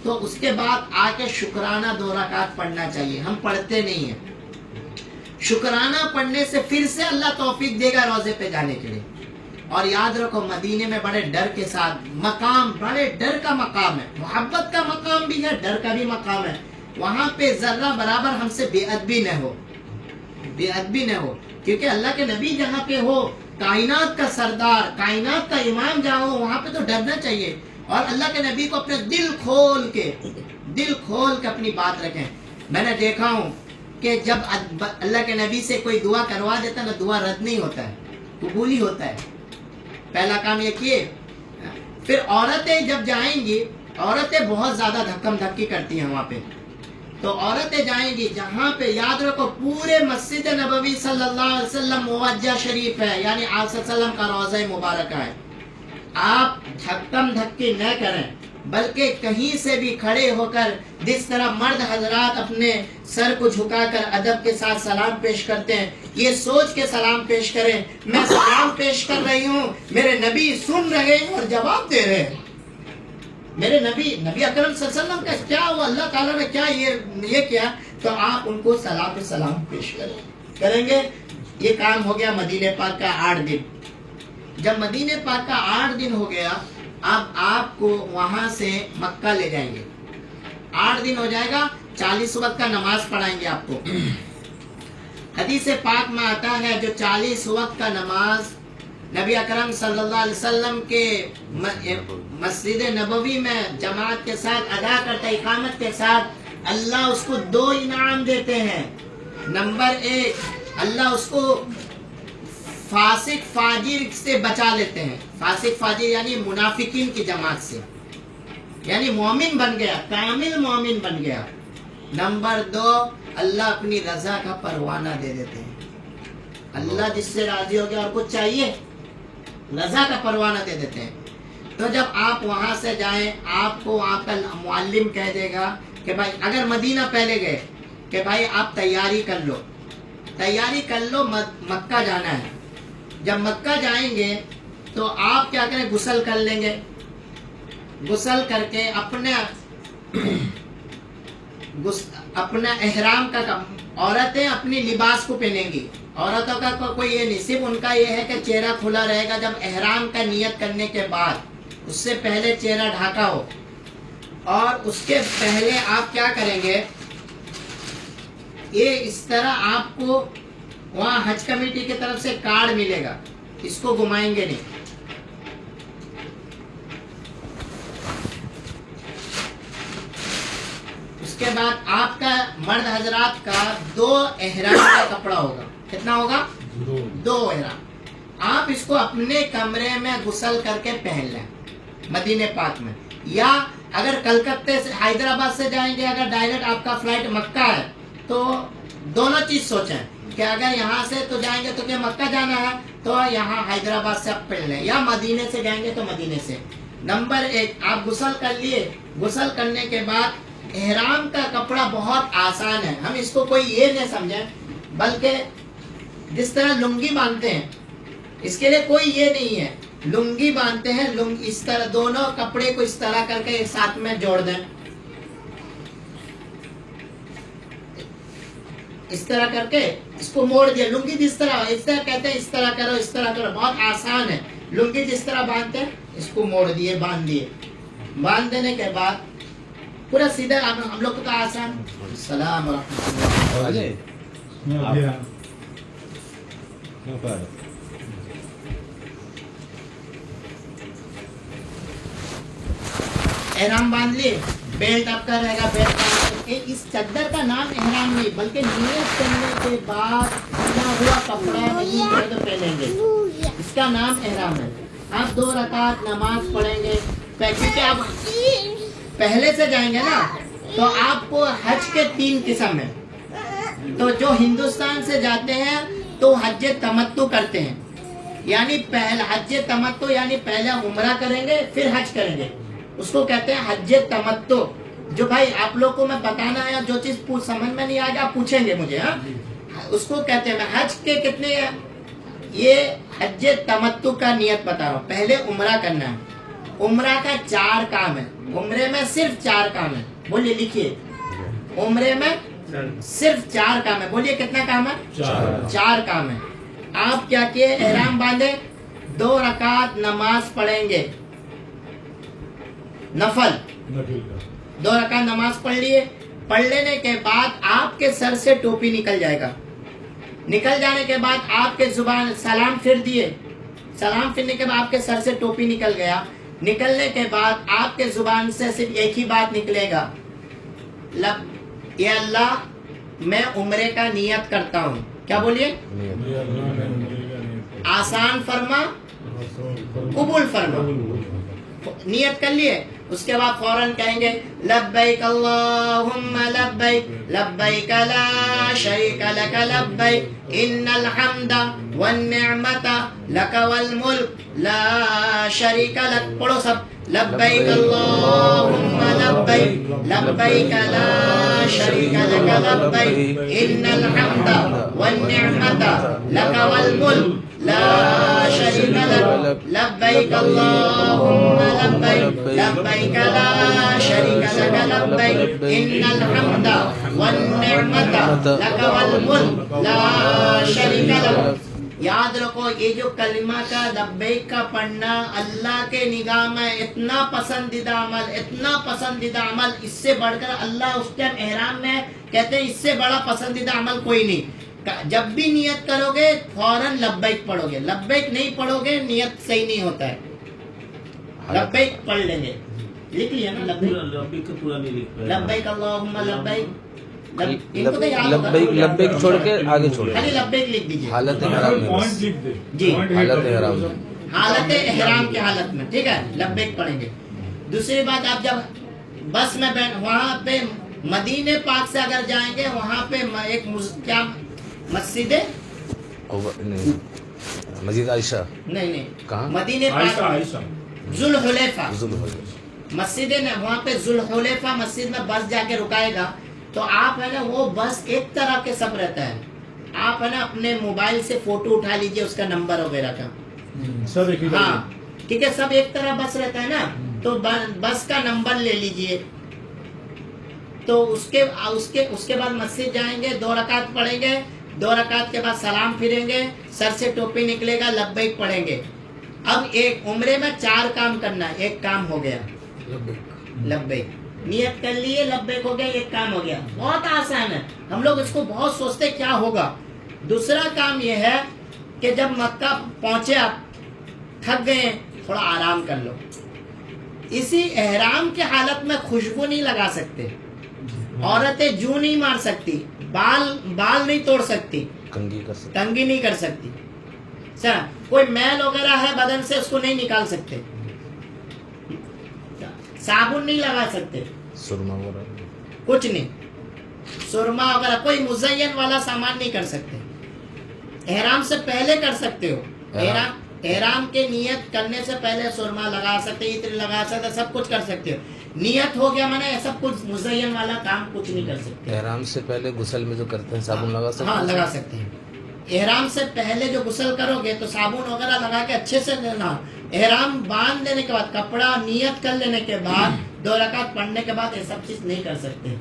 تو اس کے بعد آ کے شکرانہ 2 رکعت پڑھنا چاہیے. ہم پڑھتے نہیں ہیں. شکرانہ پڑھنے سے پھر سے اللہ توفیق دے گا روزے پہ جانے کے لیے. اور یاد رکھو مدینے میں بڑے ڈر کے ساتھ مقام، بڑے ڈر کا مقام ہے، محبت کا مقام بھی ہے، ڈر کا بھی مقام ہے. وہاں پہ ذرہ برابر ہم سے بے ادبی نہ ہو، بے ادبی نہ ہو، کیونکہ اللہ کے نبی جہاں پہ ہو، کائنات کا سردار، کائنات کا امام جہاں ہو، وہاں پہ تو ڈرنا چاہیے. اور اللہ کے نبی کو اپنے دل کھول کے اپنی بات رکھیں. میں نے دیکھا ہوں کہ جب اللہ کے نبی سے کوئی دعا کروا دیتا نا، دعا رد نہیں ہوتا ہے، قبول ہی ہوتا ہے. پہلا کام یہ کیے. پھر عورتیں جب جائیں گی، عورتیں بہت زیادہ دھکم دھکی کرتی ہیں وہاں پہ، تو عورتیں جائیں گی جہاں پہ یاد رکھو پورے مسجد نبوی صلی اللہ علیہ وسلم موجہ شریف ہے، یعنی آپ صلی اللہ علیہ وسلم کا روضہ مبارکہ ہے. آپ دھکم دھکی نہ کریں، بلکہ کہیں سے بھی کھڑے ہو کر جس طرح مرد حضرات اپنے سر کو جھکا کر ادب کے ساتھ سلام پیش کرتے ہیں، یہ سوچ کے سلام پیش کریں میں سلام پیش کر رہی ہوں، میرے نبی سن رہے ہیں اور جواب دے رہے ہیں. میرے نبی اکرم صلی اللہ علیہ وسلم کا کیا ہوا، اللہ تعالیٰ نے کیا یہ کیا، تو آپ ان کو سلام پیش کریں گے. یہ کام ہو گیا مدینہ پاک کا 8 دن. جب مدینہ پاک کا 8 دن ہو گیا، اب آپ کو وہاں سے مکہ لے جائیں گے. 8 دن ہو جائے گا، 40 وقت کا نماز پڑھائیں گے آپ کو. حدیث پاک میں آتا ہے جو 40 وقت کا نماز نبی اکرم صلی اللہ علیہ وسلم کے مسجد نبوی میں جماعت کے ساتھ ادا کرتا، اقامت کے ساتھ، اللہ اس کو 2 انعام دیتے ہیں. نمبر 1، اللہ اس کو فاسق فاجر سے بچا لیتے ہیں. فاسق فاجر یعنی منافقین کی جماعت سے، یعنی مومن بن گیا، کامل مومن بن گیا. نمبر 2، اللہ اپنی رضا کا پروانہ دے دیتے ہیں. اللہ جس سے راضی ہو گیا اور کچھ چاہیے، رضا کا پروانہ دے دیتے ہیں. تو جب آپ وہاں سے جائیں، آپ کو آپ کا معلم کہہ دے گا کہ بھائی اگر مدینہ پہلے گئے کہ بھائی آپ تیاری کر لو مکہ جانا ہے. جب مکہ جائیں گے تو آپ کیا کریں، غسل کر لیں گے. غسل کر کے اپنا احرام کا عورتیں اپنی لباس کو پہنیں گی. عورتوں کا کوئی یہ نہیں, صرف ان کا یہ ہے کہ چہرہ کھلا رہے گا جب احرام کا نیت کرنے کے بعد, اس سے پہلے چہرہ ڈھاکا ہو. اور اس کے پہلے آپ کیا کریں گے, یہ اس طرح آپ کو وہاں حج کمیٹی کی طرف سے کارڈ ملے گا, اس کو گھمائیں گے نہیں. اس کے بعد آپ کا مرد حضرات کا 2 احرام کا کپڑا ہوگا. کتنا ہوگا؟ 2 احرام. آپ اس کو اپنے کمرے میں غسل کر کے پہن لیں مدینہ پاک میں, یا اگر کلکتے سے حیدرآباد سے جائیں گے, اگر ڈائریکٹ آپ کا فلائٹ مکہ ہے تو دونوں چیز سوچیں کہ اگر یہاں سے تو جائیں گے تو کہ مکہ جانا ہے تو یہاں حیدرآباد سے آپ پہن لیں, یا مدینے سے جائیں گے تو مدینے سے. نمبر 1, آپ غسل کر لیے. غسل کرنے کے بعد احرام کا کپڑا بہت آسان ہے, ہم اس کو کوئی یہ نہیں سمجھیں, بلکہ جس طرح لنگی باندھتے ہیں اس کے لیے کوئی یہ نہیں ہے. لنگی باندھتے ہیں, اس طرح دونوں کپڑے کو اس طرح کر کے ساتھ میں جوڑ دیں, اس طرح کر کے اس کو موڑ دیا. لنگی جس طرح کہتے ہیں اس طرح کرو, اس طرح کرو, بہت آسان ہے. لنگی جس طرح باندھتے ہیں اس کو موڑ دیے, باندھ دیے. باندھ دینے کے بعد پورا سیدھا ہم لوگ کا آسان. السلام ورحمۃ اللہ. احرام باندھ لیے, بیلٹ آپ کا رہے گا. بیلٹ اس چادر کا نام احرام نہیں, بلکہ نیت کرنے کے بعد بنا ہوا کپڑا نہیں ہے تو پہنیں گے, اس کا نام احرام ہے. آپ 2 رکعت نماز پڑھیں گے, کیونکہ آپ پہلے سے جائیں گے نا تو آپ کو حج کے 3 قسم ہیں. تو جو ہندوستان سے جاتے ہیں تو حج تمتع کرتے ہیں, یعنی پہلے حج تمتع یعنی پہلے عمرہ کریں گے پھر حج کریں گے, اس کو کہتے ہیں حج تمتع. جو بھائی آپ لوگ کو میں بتانا ہے, جو چیز سمجھ میں نہیں آئے گا آپ پوچھیں گے مجھے, ہاں اس کو کہتے ہیں. میں حج کے کتنے ہیں, یہ حج تمتع کا نیت بتا رہا ہوں. پہلے عمرہ کرنا ہے, عمرہ کا 4 کام ہے. عمرے میں صرف 4 کام ہے. بولیے, لکھیے, عمرے میں صرف 4 کام ہے. بولیے کتنا کام ہے؟ 4 کام ہے. آپ کیا کیے, احرام باندھے, 2 رکعت نماز پڑھیں گے نفل, 2 رکعت نماز پڑھ لیے. پڑھ لینے کے بعد آپ کے سر سے ٹوپی نکل جائے گا. نکل جانے کے بعد آپ کے زبان سلام پھر دیے, سلام پھرنے کے بعد آپ کے سر سے ٹوپی نکل گیا. نکلنے کے بعد آپ کے زبان سے صرف ایک ہی بات نکلے گا, یا اللہ میں عمرے کا نیت کرتا ہوں. کیا بولیے؟ آسان فرما, قبول فرما. نیت کر لیے, اس کے بعد فوراً کہیں گے لبیک اللہم لبیک لبیک لا شریک لک لبیک ان الحمد والنعمت لک والملک لا شریک لک. پڑھو سب, لبیک اللہم لبیک لبیک لا شریک لک لبیک ان الحمد والنعمت لک والملک لا شریک لک لبیک اللہم لبیک لبیک لا شریک لک لبیک ان الحمد والنعمت لک والملک لا شریک لک. یاد رکھو, یہ جو کلمہ کا لبیک کا پڑھنا اللہ کے نگاہ میں اتنا پسندیدہ عمل, اتنا پسندیدہ عمل, اس سے بڑھ کر اللہ اس ٹائم احرام میں کہتے ہیں اس سے بڑا پسندیدہ عمل کوئی نہیں. جب بھی نیت کرو گے فوراً لبیک پڑھو گے, لبیک نہیں پڑھو گے نیت صحیح نہیں ہوتا ہے. لبیک پڑھ لیں گے, لکھ لیا نا لبیک, لبیک اللہم لبیک. لبیک چھوڑ کے آگے چھوڑ, خالی لبیک لکھ دیجیے. حالت احرام میں, جی حالت احرام میں, حالت احرام کی حالت میں, ٹھیک ہے, لبیک پڑھیں گے. دوسری بات, آپ جب بس میں وہاں پہ مدینہ پاک سے اگر جائیں گے, وہاں پہ ایک کیا مسجد ہے, مسجد عائشہ, نہیں کہاں, مدینہ پاک ذوالحلیفہ مسجد ہے نا, وہاں پہ ذوالحلیفہ مسجد میں بس جا کے رکائے گا. تو آپ ہے نا وہ بس ایک طرح کے سب رہتا ہے, آپ ہے نا اپنے موبائل سے فوٹو اٹھا لیجئے اس کا نمبر وغیرہ کا, ہاں ٹھیک ہے, سب ایک طرح بس رہتا ہے نا, تو بس کا نمبر لے لیجئے. تو اس کے بعد مسجد جائیں گے, 2 رکعت پڑھیں گے, 2 رکعت کے بعد سلام پھریں گے, سر سے ٹوپی نکلے گا, لبیک پڑھیں گے. اب ایک عمرے میں 4 کام کرنا ہے, ایک کام ہو گیا لبیک, نیت کر لیے لبیک ہو گیا, ایک کام ہو گیا. بہت آسان ہے, ہم لوگ اس کو بہت سوچتے کیا ہوگا. دوسرا کام یہ ہے کہ جب مکہ پہنچے آپ تھک گئے, تھوڑا آرام کر لو. اسی احرام کی حالت میں خوشبو نہیں لگا سکتے, عورتیں جو نہیں مار سکتی, بال نہیں توڑ سکتی, کنگھی نہیں کر سکتی, کوئی میل وغیرہ ہے بدن سے اس کو نہیں نکال سکتے, صابن نہیں لگا سکتے, سرما وغیرہ کچھ نہیں, سرما وغیرہ کوئی مزین والا سامان نہیں کر سکتے. احرام سے پہلے کر سکتے ہو, احرام کے نیت کرنے سے پہلے سرما لگا سکتے, عطر لگا سکتے, سب کچھ کر سکتے ہو. نیت ہو گیا میں نے سب کچھ مزین والا کام کچھ نہیں کر سکتے. احرام سے پہلے غسل میں جو کرتے ہیں صابن لگا سکتے ہیں؟ ہاں لگا سکتے ہیں. احرام سے پہلے جو غسل کرو گے تو صابن وغیرہ لگا کے اچھے سے لینا. احرام باندھ لینے کے بعد, کپڑا نیت کر لینے کے بعد, 2 رکعت پڑھنے کے بعد یہ سب چیز نہیں کر سکتے.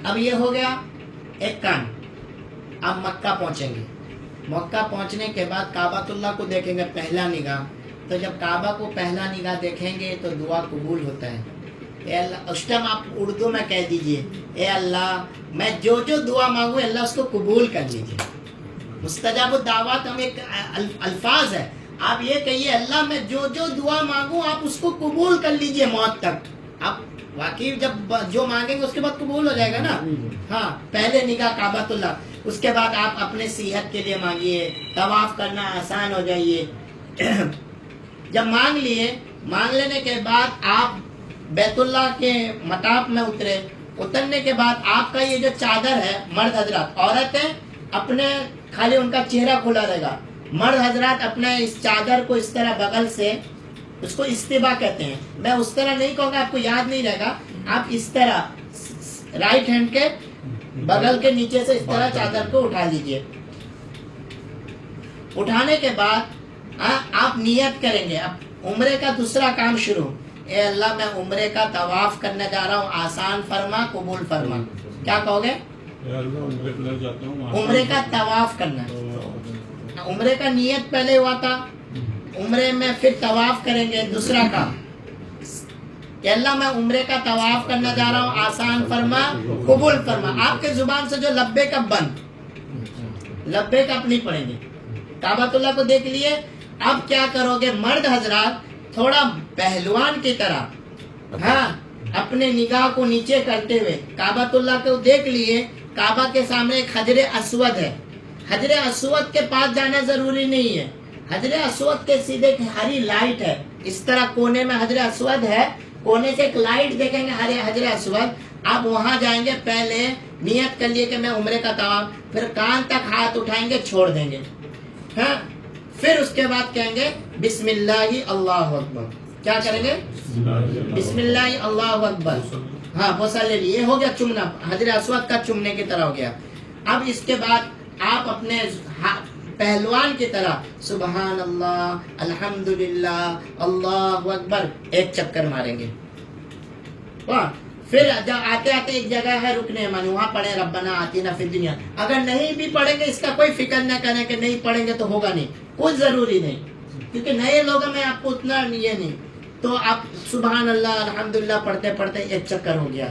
اب یہ ہو گیا ایک کام. اب مکہ پہنچیں گے, مکہ پہنچنے کے بعد کعبۃ اللہ کو دیکھیں گے پہلا نگاہ. تو جب کعبہ کو پہلا نگاہ دیکھیں گے تو دعا قبول ہوتا ہے. اے اللہ, اس ٹائم آپ اردو میں کہہ دیجئے, اے اللہ میں جو دعا مانگوں اللہ اس کو قبول کر لیجئے. مستجاب الدعوات ہم ایک الفاظ ہے, آپ یہ کہیے اللہ میں جو دعا مانگوں آپ اس کو قبول کر لیجئے موت تک. آپ واقعی جب جو مانگیں گے اس کے بعد قبول ہو جائے گا نا. ہاں, پہلے نگاہ کعبۃ اللہ, اس کے بعد آپ اپنے صحت کے لیے مانگیے, طواف کرنا آسان ہو جائیے. جب مانگ لیے, مانگ لینے کے بعد آپ بیت اللہ کے مطاف میں اترے. اترنے کے بعد آپ کا یہ جو چادر ہے, مرد حضرات, عورتیں اپنے خالی ان کا چہرہ کھلا رہے گا, مرد حضرات اپنے اس چادر کو اس طرح بغل سے, اس کو استبا کہتے ہیں, میں اس طرح نہیں کہوں گا, آپ کو یاد نہیں رہے گا, آپ اس طرح رائٹ ہینڈ کے بغل کے نیچے سے اس طرح چادر کو اٹھا لیجئے. اٹھانے کے بعد آپ نیت کریں گے. اب عمرے کا دوسرا کام شروع, اے اللہ میں عمرے کا طواف کرنے جا رہا ہوں, آسان فرما, قبول فرما. کیا کہو گے؟ عمرے کا طواف کرنا. عمرے کا نیت پہلے ہوا تھا, عمرے میں پھر طواف کریں گے. دوسرا کام کہ اللہ میں عمرے کا طواف کرنا جا رہا ہوں, آسان فرما, قبول فرما. آپ کے زبان سے جو لبیک اب بند, لبیک اب نہیں پڑھیں گے. کعبۃ اللہ کو دیکھ لیے, اب کیا کرو گے مرد حضرات, تھوڑا پہلوان کی طرح, ہاں, اپنے نگاہ کو نیچے کرتے ہوئے کعبۃ اللہ کو دیکھ لیے. کعبہ کے سامنے ایک حجر اسود ہے. حجر اسود کے پاس جانا ضروری نہیں ہے, حجر اسود کے سیدھے ہری لائٹ ہے, اس طرح کونے میں حجر اسود ہے, کونے سے ایک لائٹ دیکھیں گے حجر اسود, آپ وہاں جائیں گے. پہلے نیت کر لیے کہ میں عمرے کا طواف, پھر کان تک ہاتھ اٹھائیں گے, چھوڑ دیں گے. ہاں, پھر اس کے بعد کہیں گے بسم اللہ اللہ اکبر. کیا کریں گے؟ بسم اللہ اللہ اکبر. ہاں, وہ سا لے لیے, ہو گیا چومنا, حجر اسود کا چومنے کی طرح ہو گیا. اب اس کے بعد آپ اپنے پہلوان کی طرح سبحان اللہ, الحمدللہ, اللہ اکبر ایک چکر ماریں گے. پھر جب آتے آتے ایک جگہ ہے رکنے من, وہاں پڑھیں ربنا آتینا فی الدنیا. اگر نہیں بھی پڑھیں گے اس کا کوئی فکر نہ کریں کہ نہیں پڑھیں گے تو ہوگا نہیں, کچھ ضروری نہیں, کیونکہ نئے لوگوں میں آپ کو اتنا یہ نہیں. تو آپ سبحان اللہ الحمدللہ پڑھتے پڑھتے ایک چکر ہو گیا.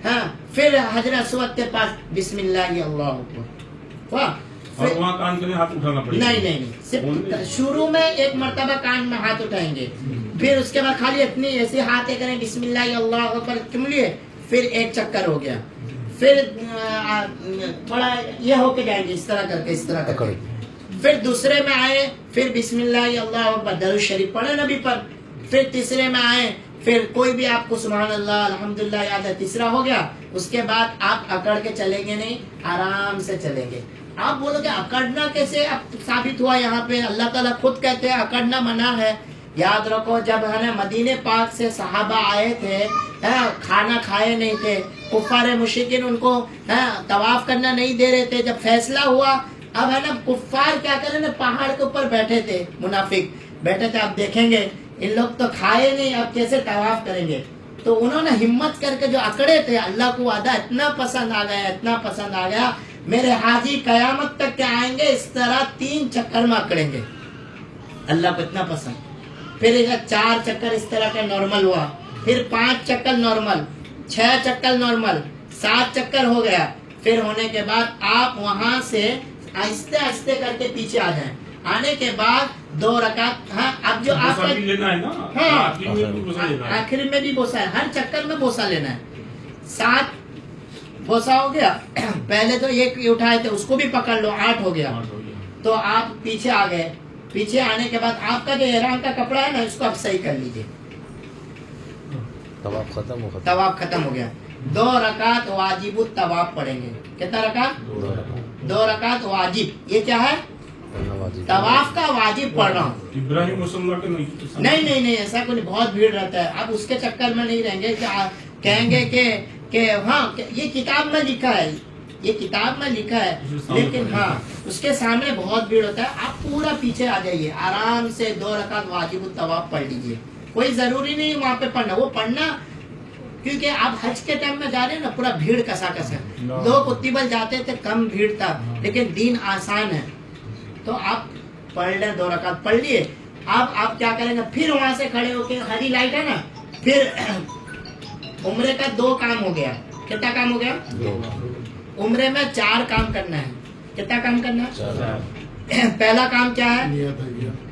ہاں, پھر حجر اسود کے پاس بسم اللہ اللہ اکبر. اور وہاں کان کے لیے ہاتھ اٹھانا پڑے گا؟ نہیں, صرف شروع میں ایک مرتبہ کان میں ہاتھ اٹھائیں گے, پھر اس کے بعد خالی اتنی ایسے ہاتھ کریں بسم اللہ اللہ اکبر چم لیے, پھر ایک چکر ہو گیا. پھر تھوڑا یہ ہو کے جائیں گے اس طرح کر کے, اس طرح کر کے. پھر دوسرے میں آئے, پھر بسم اللہ اللہ اکبر, درود شریف پڑھے نبی پر. پھر تیسرے میں آئے, پھر کوئی بھی آپ کو سبحان اللہ الحمدللہ یاد ہے, تیسرا ہو گیا. اس کے بعد آپ اکڑ کے چلیں گے نہیں, آرام سے چلیں گے. آپ بولو کہ اکڑنا کیسے اب ثابت ہوا؟ یہاں پہ اللہ تعالیٰ خود کہتے ہیں اکڑنا منع ہے. یاد رکھو جب ہے نا مدینے پاک سے صحابہ آئے تھے, کھانا کھائے نہیں تھے, کفار مشرکین ان کو طواف کرنا نہیں دے رہے تھے. جب فیصلہ ہوا, اب ہے نا کفار کیا کریں نا, پہاڑ کے اوپر بیٹھے تھے, منافق بیٹھے تھے. آپ دیکھیں گے ان لوگ تو کھائے نہیں, اب کیسے طواف کریں گے. تو انہوں نے ہمت کر کے جو اکڑے تھے اللہ کو وعدہ اتنا پسند آ گیا اتنا پسند آ گیا میرے حاجی قیامت تک کے آئیں گے اس طرح 3 چکر میں اکڑیں گے اللہ کو اتنا پسند پھر 4 چکر اس طرح کا نارمل ہوا پھر 5 چکر نارمل 6 چکر نارمل 7 چکر ہو گیا پھر ہونے کے بعد آپ وہاں سے آہستہ آہستہ کر کے پیچھے آ جائیں آنے کے بعد 2 رکعت ہاں اب جو آپ بوسہ بھی لینا ہے نا ہاں آخری میں بھی بوسہ لینا ہے آخر میں بھی بوسہ ہے ہر چکر میں بوسہ لینا ہے 7 بوسہ ہو گیا پہلے تو ایک اٹھائے تھے اس کو بھی پکڑ لو 8 ہو گیا تو آپ پیچھے آ گئے پیچھے آنے کے بعد آپ کا جو احرام کا کپڑا ہے نا اس کو آپ صحیح کر لیجئے طواف ختم ہو طواف ختم ہو گیا 2 رکعت واجب الطواف پڑھیں گے کتنا رکعت 2 رکعت واجب یہ کیا ہے طواف کا واجب پڑھ رہا ہوں ابراہیم مسلح کے نہیں ایسا کوئی بہت بھیڑ رہتا ہے اب اس کے چکر میں نہیں رہیں گے کہیں گے کہ ہاں یہ کتاب میں لکھا ہے یہ کتاب میں لکھا ہے لیکن ہاں اس کے سامنے بہت بھیڑ ہوتا ہے آپ پورا پیچھے آ جائیے آرام سے 2 رکعت واجب الطواف پڑھ لیجیے کوئی ضروری نہیں وہاں پہ پڑھنا وہ پڑھنا کیونکہ آپ حج کے ٹائم میں جا رہے ہیں نا پورا بھیڑ کسا لوگ اتبل جاتے تھے کم بھیڑ تھا لیکن دین آسان ہے تو آپ پڑھ لیں 2 رکعت پڑھ لیے اب آپ کیا کریں گے پھر وہاں سے کھڑے ہو کے ہری لائٹ ہے نا پھر عمرے کا 2 کام ہو گیا کتنا کام ہو گیا عمرے میں 4 کام کرنا ہے کتنا کام کرنا ہے پہلا کام کیا ہے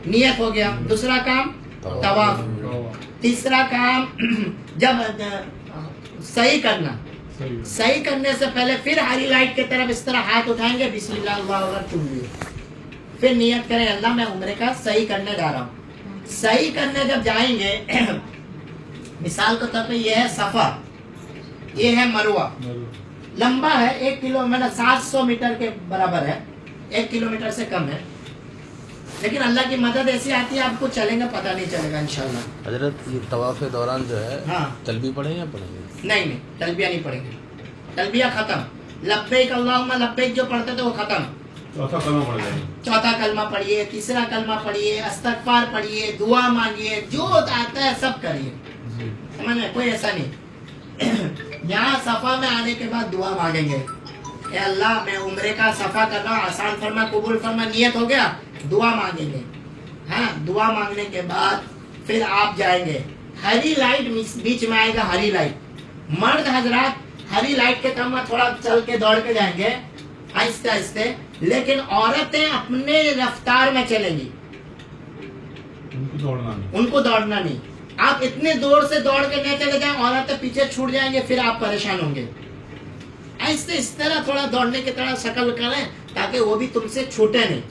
نیت ہو گیا دوسرا کام طواف تیسرا کام جب صحیح کرنا صحیح کرنے سے پہلے پھر ہری لائٹ کی طرف اس طرح ہاتھ اٹھائیں گے بسم اللہ اللہ اکبر چن لیے پھر نیت کریں اللہ میں عمرے کا صحیح کرنے جا رہا ہوں صحیح کرنے جب جائیں گے مثال کے طور پہ یہ ہے صفا یہ ہے مروہ لمبا ہے 1 کلومیٹر 700 میٹر کے برابر ہے 1 کلومیٹر سے کم ہے لیکن اللہ کی مدد ایسی آتی ہے آپ کو چلیں گے پتہ نہیں چلے گا انشاءاللہ حضرت یہ طواف کے دوران جو ہے ہاں تلبیہ پڑھیں یا پڑھیں گے نہیں تلبیہ نہیں پڑھیں گے تلبیہ ختم لبیک اللہم لبیک جو پڑھتے تھے وہ ختم چوتھا کلمہ پڑھیے تیسرا کلمہ پڑھیے استغفار پڑھیے دعا مانگیے جو آتا ہے سب کریے سمجھ میں کوئی ایسا نہیں یہاں صفا میں آنے کے بعد دعا مانگیں گے اے اللہ میں عمرے کا صفا کر رہا ہوں آسان فرما قبول فرما نیت ہو گیا دعا مانگیں گے ہاں دعا مانگنے کے بعد پھر آپ جائیں گے ہری لائٹ بیچ میں آئے گا ہری لائٹ مرد حضرات ہری لائٹ کے کام میں تھوڑا چل کے دوڑ کے جائیں گے آہستہ آہستہ لیکن عورتیں اپنے رفتار میں چلیں گی ان کو دوڑنا نہیں آپ اتنے دور سے دوڑ کے نہیں چلے جائیں عورتیں پیچھے چھوٹ جائیں گے پھر آپ پریشان ہوں گے ایسے اس طرح تھوڑا دوڑنے کی طرح شکل کریں تاکہ وہ بھی تم سے چھوٹے نہیں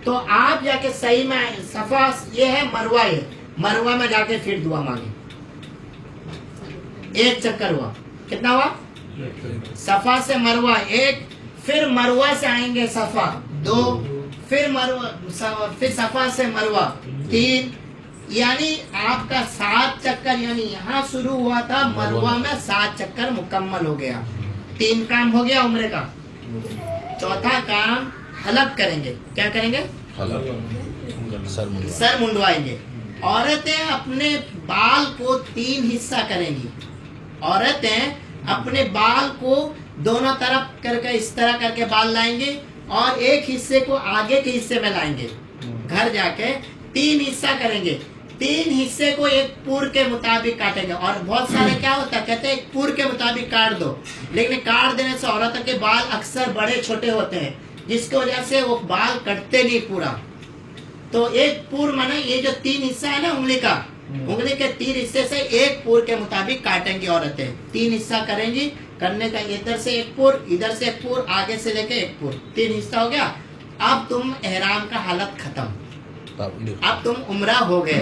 تو آپ جا کے صحیح میں صفا یہ ہے مروہ ہے مروہ میں جا کے پھر دعا مانگیں 1 چکر ہوا کتنا ہوا صفا سے مروہ 1 پھر مروہ سے آئیں گے صفا 2 پھر صفا سے مروہ 3 یعنی آپ کا 7 چکر یعنی یہاں شروع ہوا تھا مروہ میں 7 چکر مکمل ہو گیا 3 کام ہو گیا عمرے کا چوتھا کام حلق کریں گے کیا کریں گے سر منڈوائیں گے عورتیں اپنے بال کو 3 حصہ کریں گی عورتیں اپنے بال کو دونوں طرف کر کے اس طرح کر کے بال لائیں گے اور ایک حصے کو آگے کے حصے میں لائیں گے گھر جا کے 3 حصہ کریں گے 3 حصے کو ایک پور کے مطابق کاٹیں گے اور بہت سارے کیا ہوتا ہے کہتے ہیں ایک پور کے مطابق کاٹ دو لیکن کاٹ دینے سے عورتوں کے بال اکثر بڑے چھوٹے ہوتے ہیں جس کی وجہ سے وہ بال کٹتے نہیں پورا تو ایک پور مانا یہ جو 3 حصہ ہے نا انگلی کا انگلی کے 3 حصے سے ایک پور کے مطابق کاٹیں گی عورتیں 3 حصہ کریں گی کرنے کا ادھر سے ایک پور ادھر سے ایک پور آگے سے لے کے ایک پور 3 حصہ ہو گیا اب تم احرام کا حالت ختم اب تم عمرہ ہو گئے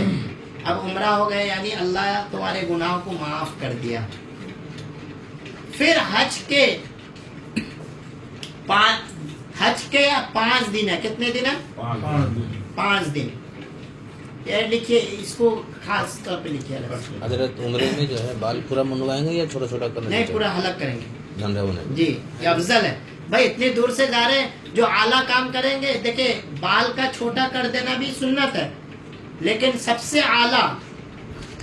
اب عمرہ ہو گئے یعنی اللہ تمہارے گناہوں کو معاف کر دیا پھر حج کے 5 دن ہے کتنے دن ہے 5 دن یہ لکھیے اس کو خاص طور پہ لکھیے حضرت عمرے میں جو ہے بال پورا منڈوائیں گے یا چھوٹا چھوٹا کرنا نہیں پورا حلق کریں گے ننھے ہونے جی یہ افضل ہے بھائی اتنی دور سے جا رہے ہیں جو اعلیٰ کام کریں گے دیکھیں بال کا چھوٹا کر دینا بھی سنت ہے لیکن سب سے اعلیٰ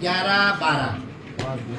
11, 12,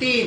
3,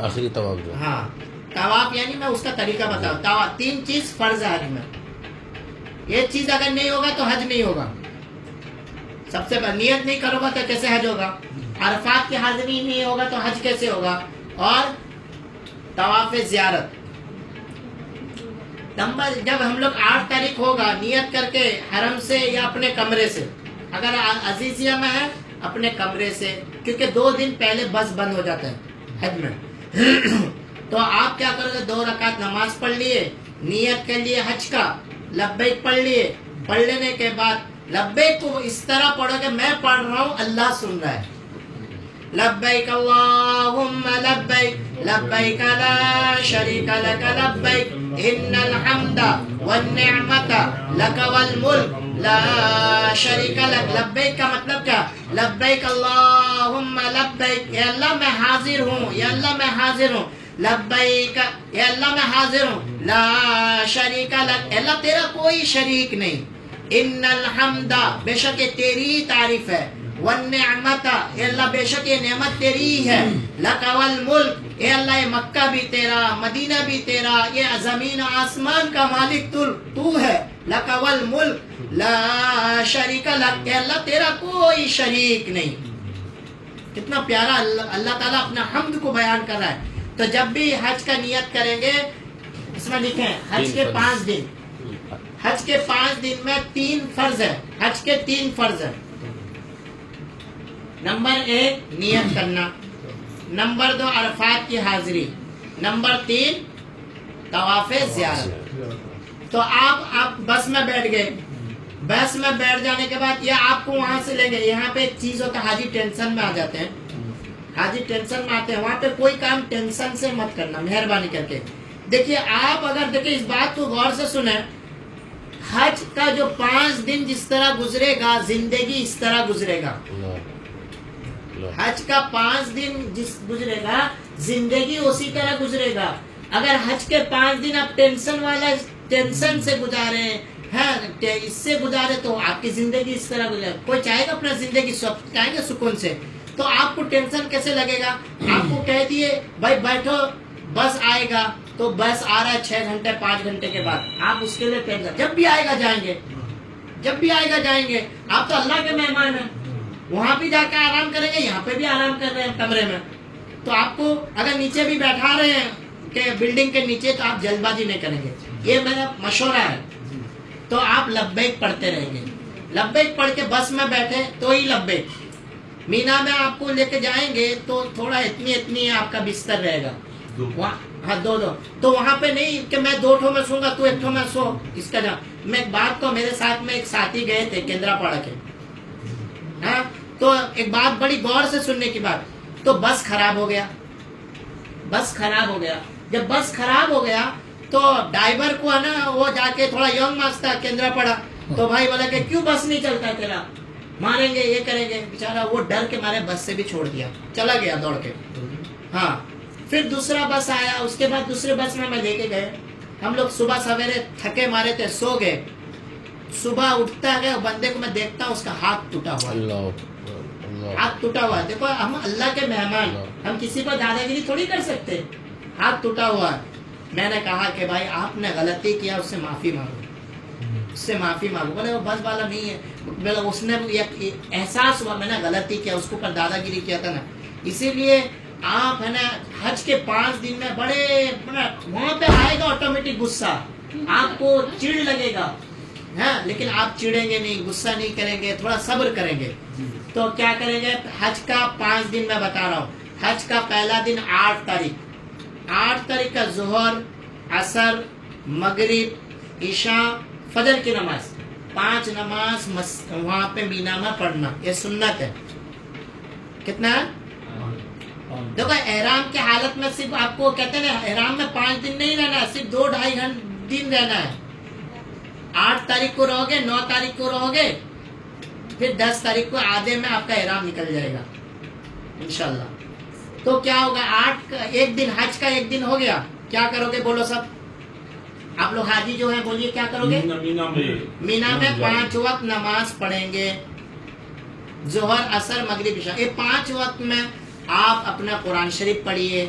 آخری طواف جو ہے۔ ہاں طواف یعنی میں اس کا طریقہ بتاؤں. طواف 3 چیز فرض ہے حج میں. یہ چیز اگر نہیں ہوگا تو حج نہیں ہوگا. سب سے پہلے نیت نہیں کرو گا تو کیسے حج ہوگا؟ عرفات کی حاضری نہیں ہوگا تو حج کیسے ہوگا؟ اور طواف زیارت. نمبر جب ہم لوگ 8 تاریخ ہوگا نیت کر کے حرم سے یا اپنے کمرے سے، اگر عزیزیہ میں ہے اپنے کمرے سے، کیونکہ 2 دن پہلے بس بند ہو جاتا ہے حج میں. تو آپ کیا کرو گے؟ 2 رکعت نماز پڑھ لیے، نیت کر لیے حج کا، لبیک پڑھ لیے. پڑھ لینے کے بعد لبیک کو اس طرح پڑھو کہ میں پڑھ رہا ہوں اللہ سن رہا ہے. لبیک اللہم لبیک لبیک لا شریک لک لبیک ان الحمد والنعمت لک والملک لا شریک لک. لبیک کا مطلب کیا؟ لبیک اللہم لبیک، اے اللہ میں حاضر ہوں، یا اللہ میں حاضر ہوں. لبیک، اے اللہ میں حاضر ہوں. لا شریک لک، اے اللہ تیرا کوئی شریک نہیں. ان الحمد، بے شک یہ تیری تعریف ہے. والنعمت، اے اللہ بے شک یہ نعمت تیری ہے. لک والملک، اے اللہ یہ مکہ بھی تیرا، مدینہ بھی تیرا، یہ زمین آسمان کا مالک تو ہے. لک والملک لا شریک لک، اے اللہ تیرا کوئی شریک نہیں. کتنا پیارا اللہ تعالیٰ اپنا حمد کو بیان کر رہا ہے. تو جب بھی حج کا نیت کریں گے اس میں لکھیں حج کے 5 دن، حج کے 5 دن میں 3 فرض ہے. حج کے 3 فرض ہے. نمبر 1 نیت کرنا، نمبر 2 عرفات کی حاضری، نمبر 3 طواف زیارت. تو آپ بس میں بیٹھ گئے، بس میں بیٹھ جانے کے بعد یہ آپ کو وہاں سے لیں گے. یہاں پہ ایک چیز ہوتا ہے، حاجی ٹینشن میں آ جاتے ہیں، حاجی ٹینشن میں آتے ہیں. وہاں پہ کوئی کام ٹینشن سے مت کرنا مہربانی کر کے. دیکھیے آپ اگر دیکھیں اس بات کو غور سے سنیں، حج کا جو 5 دن جس طرح گزرے گا زندگی اس طرح گزرے گا. حج کا 5 دن جس گزرے گا زندگی اسی طرح گزرے گا. اگر حج کے 5 دن آپ ٹینشن سے گزارے ہیں، اس سے گزارے تو آپ کی زندگی اس طرح گزرے. کوئی چاہے گا اپنا زندگی چاہیں گے سکون سے، تو آپ کو ٹینشن کیسے لگے گا؟ آپ کو کہہ دیے بھائی بیٹھو بس آئے گا، تو بس آ رہا ہے 6 گھنٹے 5 گھنٹے کے بعد، آپ اس کے لیے ٹینشن، جب بھی آئے گا جائیں گے، جب بھی آئے گا جائیں گے. آپ تو اللہ کے مہمان ہیں، وہاں بھی جا کے آرام کریں گے، یہاں پہ بھی آرام کر رہے ہیں کمرے میں. تو آپ کو اگر نیچے بھی بیٹھا رہے ہیں کہ بلڈنگ کے نیچے، تو آپ جلد بازی نہیں کریں گے. یہ میرا مشورہ ہے. تو آپ لبیک پڑھتے رہیں گے. لبیک پڑھ کے بس میں بیٹھے تو ہی لبیک. مینا میں آپ کو لے کے جائیں گے تو تھوڑا اتنی آپ کا بستر رہے گا. ہاں 2 تو وہاں پہ نہیں کہ میں 2 ٹھو میں سوں گا تو 1 ٹھو میں سو. اس کا میں ایک بات کو، میرے ساتھ میں ایک ساتھی گئے تھے کیندرا پاڑا کے، ہاں تو ایک بات بڑی غور سے سننے کی بات. تو بس خراب ہو گیا، بس خراب ہو گیا. جب بس خراب ہو گیا تو ڈرائیور کو ہے نا وہ جا کے تھوڑا یونگ مانگتا کیندرا پڑا. تو بھائی بولا کہ کیوں بس نہیں چلتا تیرا، ماریں گے یہ کریں گے. بیچارہ وہ ڈر کے مارے بس سے بھی چھوڑ دیا، چلا گیا دوڑ کے. ہاں پھر دوسرا بس آیا، اس کے بعد دوسرے بس میں لے کے گئے. ہم لوگ صبح سویرے تھکے مارے تھے، سو گئے. صبح اٹھتا ہے بندے کو میں دیکھتا ہوں اس کا ہاتھ ٹوٹا ہوا، ہاتھ ٹوٹا ہوا. دیکھو ہم اللہ کے مہمان، ہم کسی پر دادا گیری تھوڑی کر سکتے. ہاتھ ٹوٹا ہوا. میں نے کہا کہ بھائی آپ نے غلطی کیا، اس سے معافی مانگو، اس سے معافی مانگو. بولے وہ بس والا نہیں ہے، اس نے احساس ہوا میں نے غلطی کیا، اس کو پر دادا گیری کیا تھا نا. اسی لیے آپ ہے نا حج کے 5 دن میں بڑے وہاں پہ آئے گا آٹومیٹک غصہ، آپ کو چڑ لگے گا، ہاں لیکن آپ چڑیں گے نہیں، غصہ نہیں کریں گے، تھوڑا صبر کریں گے. تو کیا کریں گے؟ حج کا 5 دن میں بتا رہا ہوں. حج کا پہلا دن 8 تاریخ کا ظہر، عصر، مغرب، عشاء، فجر کی نماز، 5 نماز وہاں پہ مینا میں پڑھنا، یہ سنت ہے. کتنا ہے؟ دیکھو احرام کی حالت میں صرف آپ کو کہتے ہیں نا احرام میں 5 دن نہیں رہنا ہے، صرف 2-2.5 دن رہنا ہے. 8 تاریخ کو رہو گے، 9 تاریخ کو رہو گے، پھر 10 تاریخ کو آدھے میں آپ کا احرام نکل جائے گا انشاءاللہ. تو کیا ہوگا؟ 8 ایک دن حج کا ایک دن ہو گیا. کیا کرو گے بولو سب؟ آپ لوگ حاجی جو ہیں بولیے کیا کرو گے؟ مینا میں 5 وقت نماز پڑھیں گے، ظہر، عصر، مغرب، عشاء. یہ 5 وقت میں آپ اپنا قرآن شریف پڑھیے،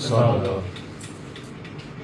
100।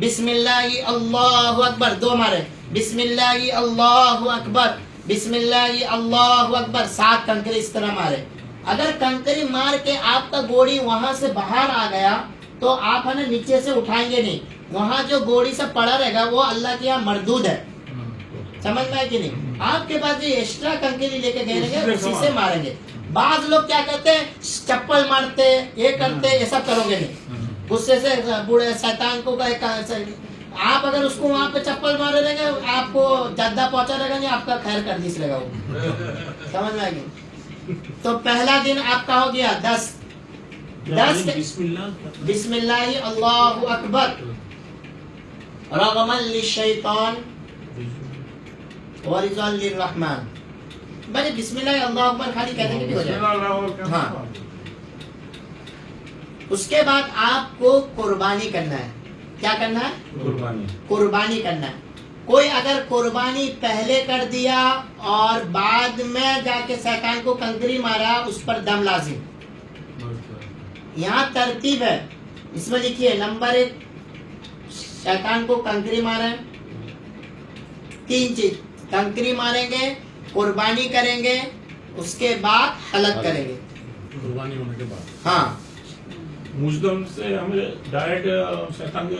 بسم اللہ اللہ اکبر، 2 مارے، بسم اللہ اللہ اکبر، بسم اللہ اللہ اکبر، 7 کنکری اس طرح مارے۔ اگر کنکری مار کے آپ کا گوڑی وہاں سے باہر آ گیا تو آپ ہے نا نیچے سے اٹھائیں گے نہیں، وہاں جو گوڑی سے پڑا رہے گا وہ اللہ کے یہاں مردود ہے، سمجھ میں ہے کہ نہیں؟ آپ کے پاس جو ایکسٹرا کنکری لے کے گئے گے اسی سے ماریں گے۔ بعض لوگ کیا کرتے ہیں، چپل مارتے، یہ کرتے، ایسا کرو گے نہیں، غصے سے بوڑھے شیطان کو آپ اگر اس کو وہاں پہ چپل مارے رہیں گے آپ کو جدہ پہنچا رہے گا نہیں، آپ کا خیر کر دیس رہے گا وہ، سمجھ میں آئے گی؟ تو پہلا دن آپ کا ہو گیا 10 بسم اللہ اللہ اکبر، رغما للشیطان ورضا للرحمن، بھائی بسم اللہ اللہ اکبر خالی کہنے کے بھی ہو جائے۔ ہاں، اس کے بعد آپ کو قربانی کرنا ہے۔ کیا کرنا ہے؟ قربانی کرنا ہے۔ کوئی اگر قربانی پہلے کر دیا اور بعد میں جا کے شیطان کو کنکری مارا، اس پر دم لازم۔ یہاں ترتیب ہے، اس میں لکھیے نمبر 1 شیطان کو کنکری مارے، 3 چیز، کنکری ماریں گے، قربانی کریں گے، اس کے بعد حلق کریں گے۔ قربانی ہونے کے بعد ہاں مجدم سے ہمیں ڈائریکٹ شیطان کے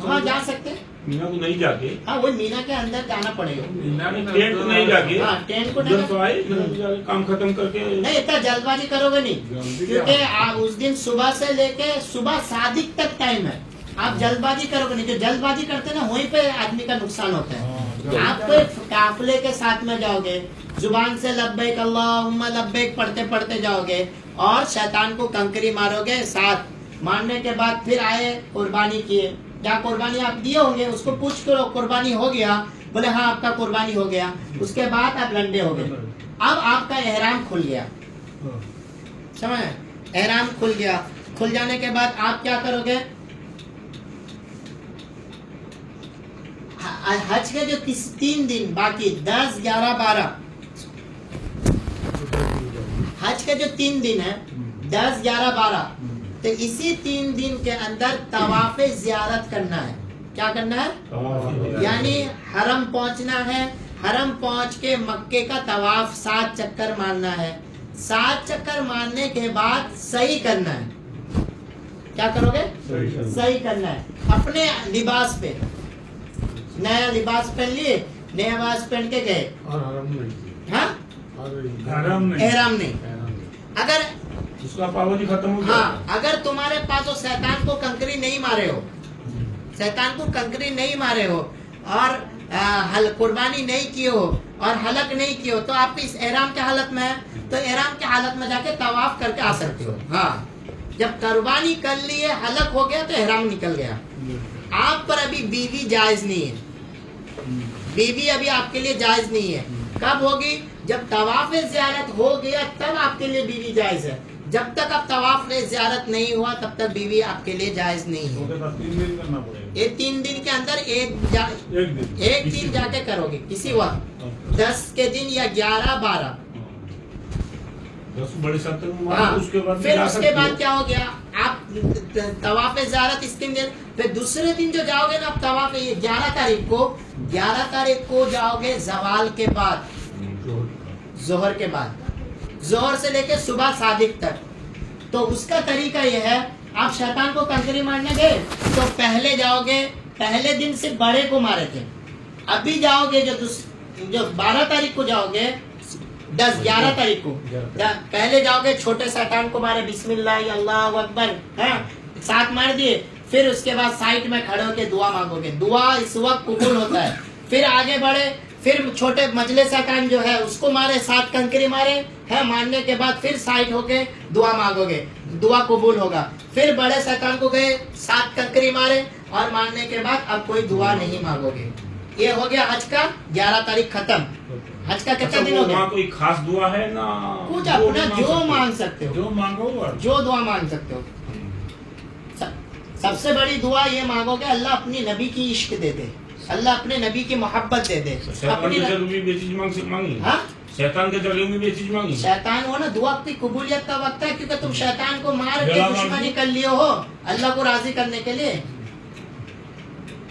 ہاں جا سکتے ہیں، مینا کو نہیں جا کے، ہاں وہ مینا کے اندر جانا پڑے گا، مینا میں ٹینٹ کو نہیں جا کے، ہاں ٹینٹ کو ادھر نہیں تو آئے کام ختم کر کے نہیں، اتنا جلد بازی کرو گے نہیں، کیونکہ اس دن صبح سے لے کے صبح صادق تک ٹائم ہے، آپ جلد بازی کرو گے نہیں، جو جلد بازی کرتے ہیں نا وہیں پہ آدمی کا نقصان ہوتا ہے۔ آپ قافلے کے ساتھ میں جاؤ گے، زبان سے لبیک اللہم لبیک پڑھتے پڑھتے جاؤ گے اور شیطان کو کنکری مارو گے، ساتھ مارنے کے بعد پھر آئے قربانی کیے، کیا قربانی آپ دیے ہوں گے، اس کو پوچھ کرو قربانی ہو گیا، بولے ہاں آپ کا قربانی ہو گیا، اس کے بعد آپ لنڈے ہو گئے، اب آپ کا احرام کھل گیا، سمجھ؟ احرام کھل گیا، کھل جانے کے بعد آپ کیا کرو گے، حج کے جو 3 دن باقی 10 11 12 حج کے جو 3 دن ہے 10 11 12 تو اسی 3 دن کے اندر طواف زیارت کرنا ہے۔ کیا کرنا ہے؟ یعنی حرم پہنچنا ہے، حرم پہنچ کے مکے کا طواف 7 چکر مارنا ہے، 7 چکر مارنے کے بعد صحیح کرنا ہے۔ کیا کرو گے؟ صحیح کرنا ہے اپنے لباس پہ، نیا لباس پہن لیے، نیا لباس پہن کے گئے، ہاں احرام نہیں۔ اگر اس کا پابندی ختم ہو گیا، ہاں اگر تمہارے پاس شیطان کو کنکری نہیں مارے ہو، شیطان کو کنکری نہیں مارے ہو اور قربانی نہیں کی ہو اور حلق نہیں کی ہو تو آپ اس احرام کے حالت میں ہے تو احرام کے حالت میں جا کے طواف کر کے آ سکتے ہو۔ ہاں جب قربانی کر لیے حلق ہو گیا تو احرام نکل گیا، آپ پر ابھی بیوی جائز نہیں ہے، بیوی ابھی آپ کے لیے جائز نہیں ہے۔ کب ہوگی؟ جب طواف زیارت ہو گیا تب آپ کے لیے بیوی جائز ہے، جب تک اب طواف زیارت نہیں ہوا تب تک بیوی آپ کے لیے جائز نہیں ہے۔ یہ 3 دن کے اندر ایک دن جا کے کرو گے کسی وقت، 10 کے دن یا 11 12 پھر اس کے بعد کیا ہو گیا، آپ طواف زیارت اس دن، پھر دوسرے دن جو جاؤ گے نا آپ طواف 11 تاریخ کو جاؤ گے زوال کے بعد، ظہر کے بعد، ظہر سے لے کے صبح صادق تک۔ تو اس کا طریقہ یہ ہے، آپ شیطان کو کنکری مارنے گئے تو پہلے جاؤ گے، پہلے دن سے بڑے کو مارے تھے، ابھی جاؤ گے جو 12 تاریخ کو جاؤ گے، 11 تاریخ کو پہلے جاؤ گے چھوٹے شیطان کو مارے، بسم اللہ اللہ اکبر، ہاں 7 مار دیے، پھر اس کے بعد سائٹ میں کھڑے ہو کے دعا مانگو گے، دعا اس وقت قبول ہوتا ہے۔ پھر آگے بڑھے، پھر چھوٹے مجلے شیطان جو ہے اس کو مارے، 7 کنکری مارے ہے، مارنے کے بعد پھر سائٹ ہو کے دعا مانگو گے، دعا قبول ہوگا۔ پھر بڑے شیطان کو گئے، 7 کنکری مارے اور مارنے کے بعد اب کوئی دعا نہیں مانگو گے۔ یہ ہو گیا حج کا 11 تاریخ ختم۔ حج کا کتنا دن ہو گیا؟ کوئی خاص دعا ہے نا؟ کچھ اپنا جو مانگ سکتے ہو، جو مانگو، جو دعا مانگ سکتے ہو۔ سب سے بڑی دعا یہ مانگو کہ اللہ اپنی نبی کی عشق دے دے، اللہ اپنے نبی کی محبت دے دے۔ شیطان کے جلوی بے چیز مانگی، ہاں شیطان کے جلوی میں بے چیز مانگی۔ شیطان ہو نا، دعا کی قبولیت کا وقت ہے، کیونکہ تم شیطان کو مار کے دشمنی کر لیے ہو اللہ کو راضی کرنے کے لیے۔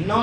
9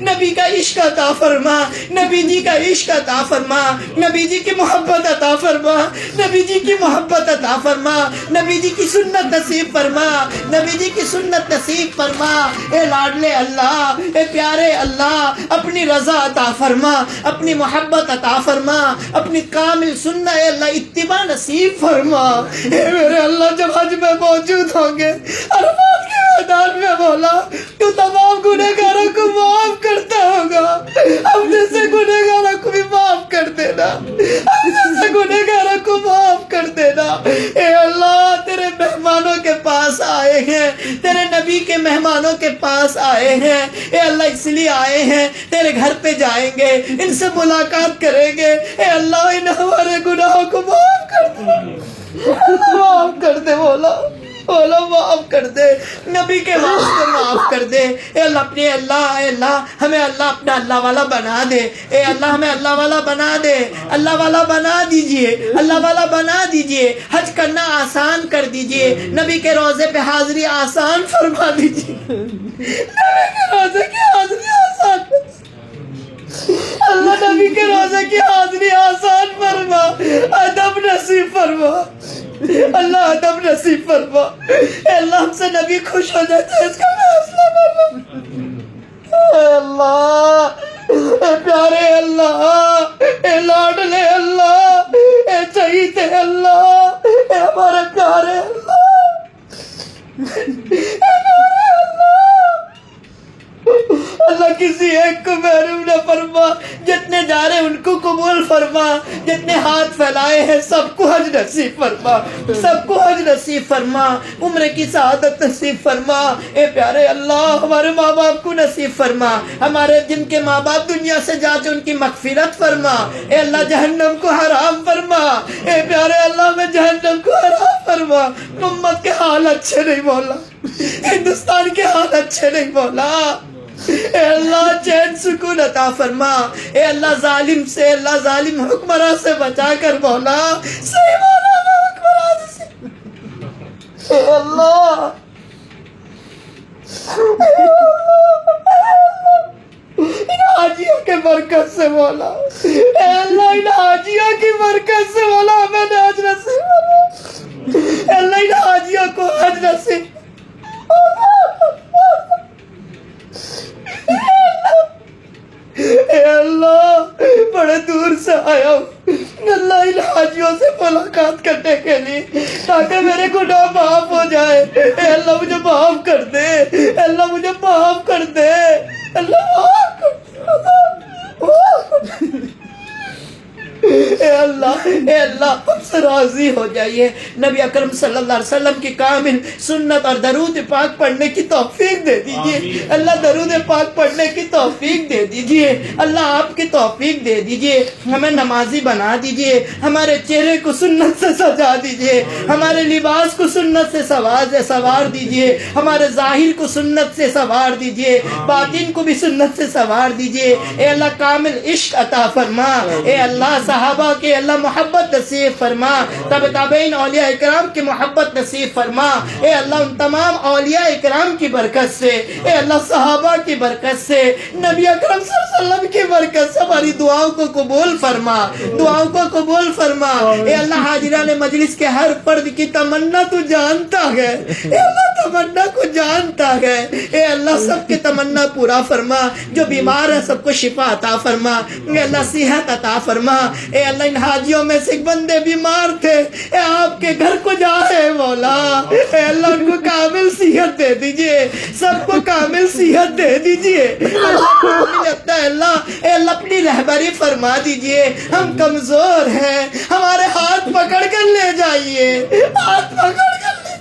نبی کا عشق عطا فرما، نبی جی کا عشق عطا فرما، نبی جی کی محبت عطا فرما، نبی جی کی محبت عطا فرما، نبی جی کی سنت نصیب فرما، نبی جی کی سنت نصیب فرما۔ اے لاڈلے اللہ، اے پیارے اللہ، اپنی رضا عطا فرما، اپنی محبت عطا فرما، اپنی کامل سنت اے اللہ اتباع نصیب فرما۔ اے میرے اللہ جب حج میں موجود ہوں گے عرفات کے میدان میں مولا تو تمام گنہگاروں کو معاف کرتا ہوگا، ہم جیسے گنہگاروں کو بھی معاف کر دینا، ہم جیسے گنہگاروں کو معاف کر دینا۔ اے اللہ تیرے مہمانوں کے پاس آئے ہیں، تیرے نبی کے مہمانوں کے پاس آئے ہیں، اے اللہ اس لیے آئے ہیں تیرے گھر پہ جائیں گے، ان سے ملاقات کریں گے، اے اللہ ان ہمارے گناہوں کو معاف کر دے، معاف کر دے مولا، مولا معاف کر دے، نبی کے واسطے معاف کر دے۔ اے اللہ اپنے اللہ، اے اللہ ہمیں اللہ اپنا اللہ والا بنا دے، اے اللہ ہمیں اللہ والا بنا دے، اللہ والا بنا دیجئے، اللہ والا بنا دیجئے، حج کرنا آسان کر دیجئے، نبی کے روزے پہ حاضری آسان فرما دیجئے، نبی کے روزے کی حاضری آسان کر دیجئے، اللہ نبی کے روزے کی حاضری آسان فرما، ادب نصیب فرما، اللہ ادب نصیب فرما۔ اے اللہ ہم سے نبی خوش ہو جاتا ہے اس کا فیصلہ فرما۔ اے اللہ، اے پیارے اللہ، اے لاڈلے اللہ، اے چہیتے اللہ، اے ہمارے پیارے اللہ، اے ہمارے اللہ کسی ایک کو محروم نہ فرما، جتنے جا رہے ان کو قبول فرما، جتنے ہاتھ پھیلائے ہیں سب کو حج نصیب فرما، سب کو حج نصیب فرما، عمرے کی سعادت نصیب فرما۔ اے پیارے اللہ ہمارے ماں باپ کو نصیب فرما، ہمارے جن کے ماں باپ دنیا سے جا کے ان کی مغفرت فرما، اے اللہ جہنم کو حرام فرما، اے پیارے اللہ میں جہنم کو حرام فرما۔ امت کے حال اچھے نہیں مولا، ہندوستان کے حال اچھے نہیں مولا، اے اللہ چین سکون عطا فرما، اے اللہ ظالم سے، اے اللہ ظالم حکمراں سے بچا کر مولا، صحیح مولانا حکمراں سے، اے اللہ ان حاجیوں کے برکت سے مولا، اے اللہ ان حاجیوں کی برکت سے مولا ہمیں حج نصیب فرما، اے اللہ ان حاجیوں کو حج نصیب، اے اللہ بڑے دور سے آیا ہوں اللہ ان حاجیوں سے ملاقات کرنے کے لیے تاکہ میرے گناہ معاف ہو جائے، اے اللہ مجھے معاف کر دے، اے اللہ مجھے معاف کر دے، اللہ معاف کر دے، اے اللہ ہم سے راضی ہو جائیے، نبی اکرم صلی اللہ علیہ وسلم کی کامل سنت اور درود پاک پڑھنے کی توفیق دے دیجئے، اللہ درود پاک پڑھنے کی توفیق دے دیجئے، اللہ آپ کی توفیق دے دیجئے، ہمیں نمازی بنا دیجئے، ہمارے چہرے کو سنت سے سجا دیجئے، ہمارے لباس کو سنت سے سوار دیجئے، ہمارے ظاہر کو سنت سے سوار دیجئے، باطن کو بھی سنت سے سوار دیجئے، اے اللہ کامل عشق عطا فرما، اے اللہ صحابہ کے اللہ محبت نصیب فرما، تابعین اولیاء اکرام کی محبت نصیب فرما، اے اللہ ان تمام اولیاء اکرام کی برکت سے، اے اللہ صحابہ کی برکت سے، نبی اکرم صلی اللہ علیہ وسلم کی برکت سے ہماری دعاؤں کو قبول فرما، دعاؤں کو قبول فرما، اے اللہ حاضران مجلس کے ہر فرد کی تمنا تو جانتا ہے، اے اللہ تمنا کو جانتا ہے، اے اللہ سب کی تمنا پورا فرما، جو بیمار ہے سب کو شفا عطا فرما، اے اللہ صحت عطا فرما، اے اللہ ان حاجیوں میں سے ایک بندے بیمار تھے، اے آپ کے گھر کو جا رہے مولا، اے اللہ ان کو کامل صحت دے دیجئے، سب کو کامل صحت دے دیجئے، اللہ اے اللہ اپنی رہبری فرما دیجئے، ہم کمزور ہیں، ہمارے ہاتھ پکڑ کر لے جائیے، ہاتھ پکڑ کر لے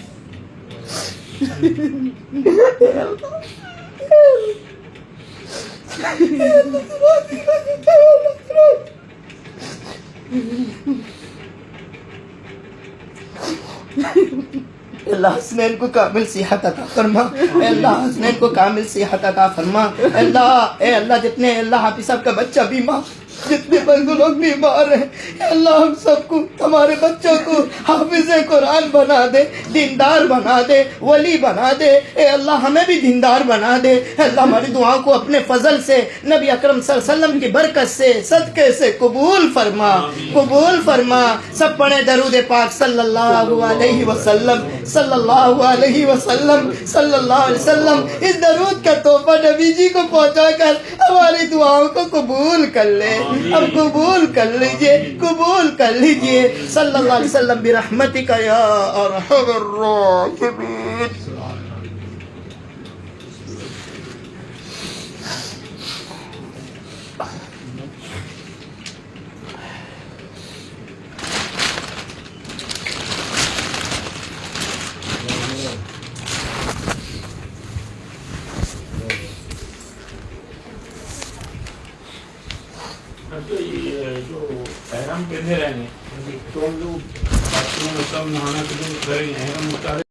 اللہ حسنین کو کامل صحت عطا فرما، اے اللہ حسنین کو کامل صحت عطا فرما، اے اللہ جتنے اللہ حافظ صاحب کا بچہ بیمار، جتنے بزرگ لوگ بیمار ہیں، اے اللہ ہم سب کو ہمارے بچوں کو حافظ قرآن بنا دے، دیندار بنا دے، ولی بنا دے، اے اللہ ہمیں بھی دیندار بنا دے، اے اللہ ہماری دعاؤں کو اپنے فضل سے نبی اکرم صلی اللہ علیہ وسلم کی برکت سے صدقے سے قبول فرما، قبول فرما۔ سب پڑھے درود پاک صلی اللہ علیہ وسلم، صلی اللہ علیہ وسلم، صلی اللہ علیہ وسلم۔ اس درود کا تحفہ نبی جی کو پہنچا کر ہماری دعاؤں کو قبول کر لے، اب قبول کر لیجئے، قبول کر لیجئے، صلی اللہ علیہ وسلم برحمتک یا ارحم الراحمین۔ یہ جو احرام پہنے رہیں گے تو ہم لوگ باتھ روم میں سب نہانا کریں گے، احرام اتارے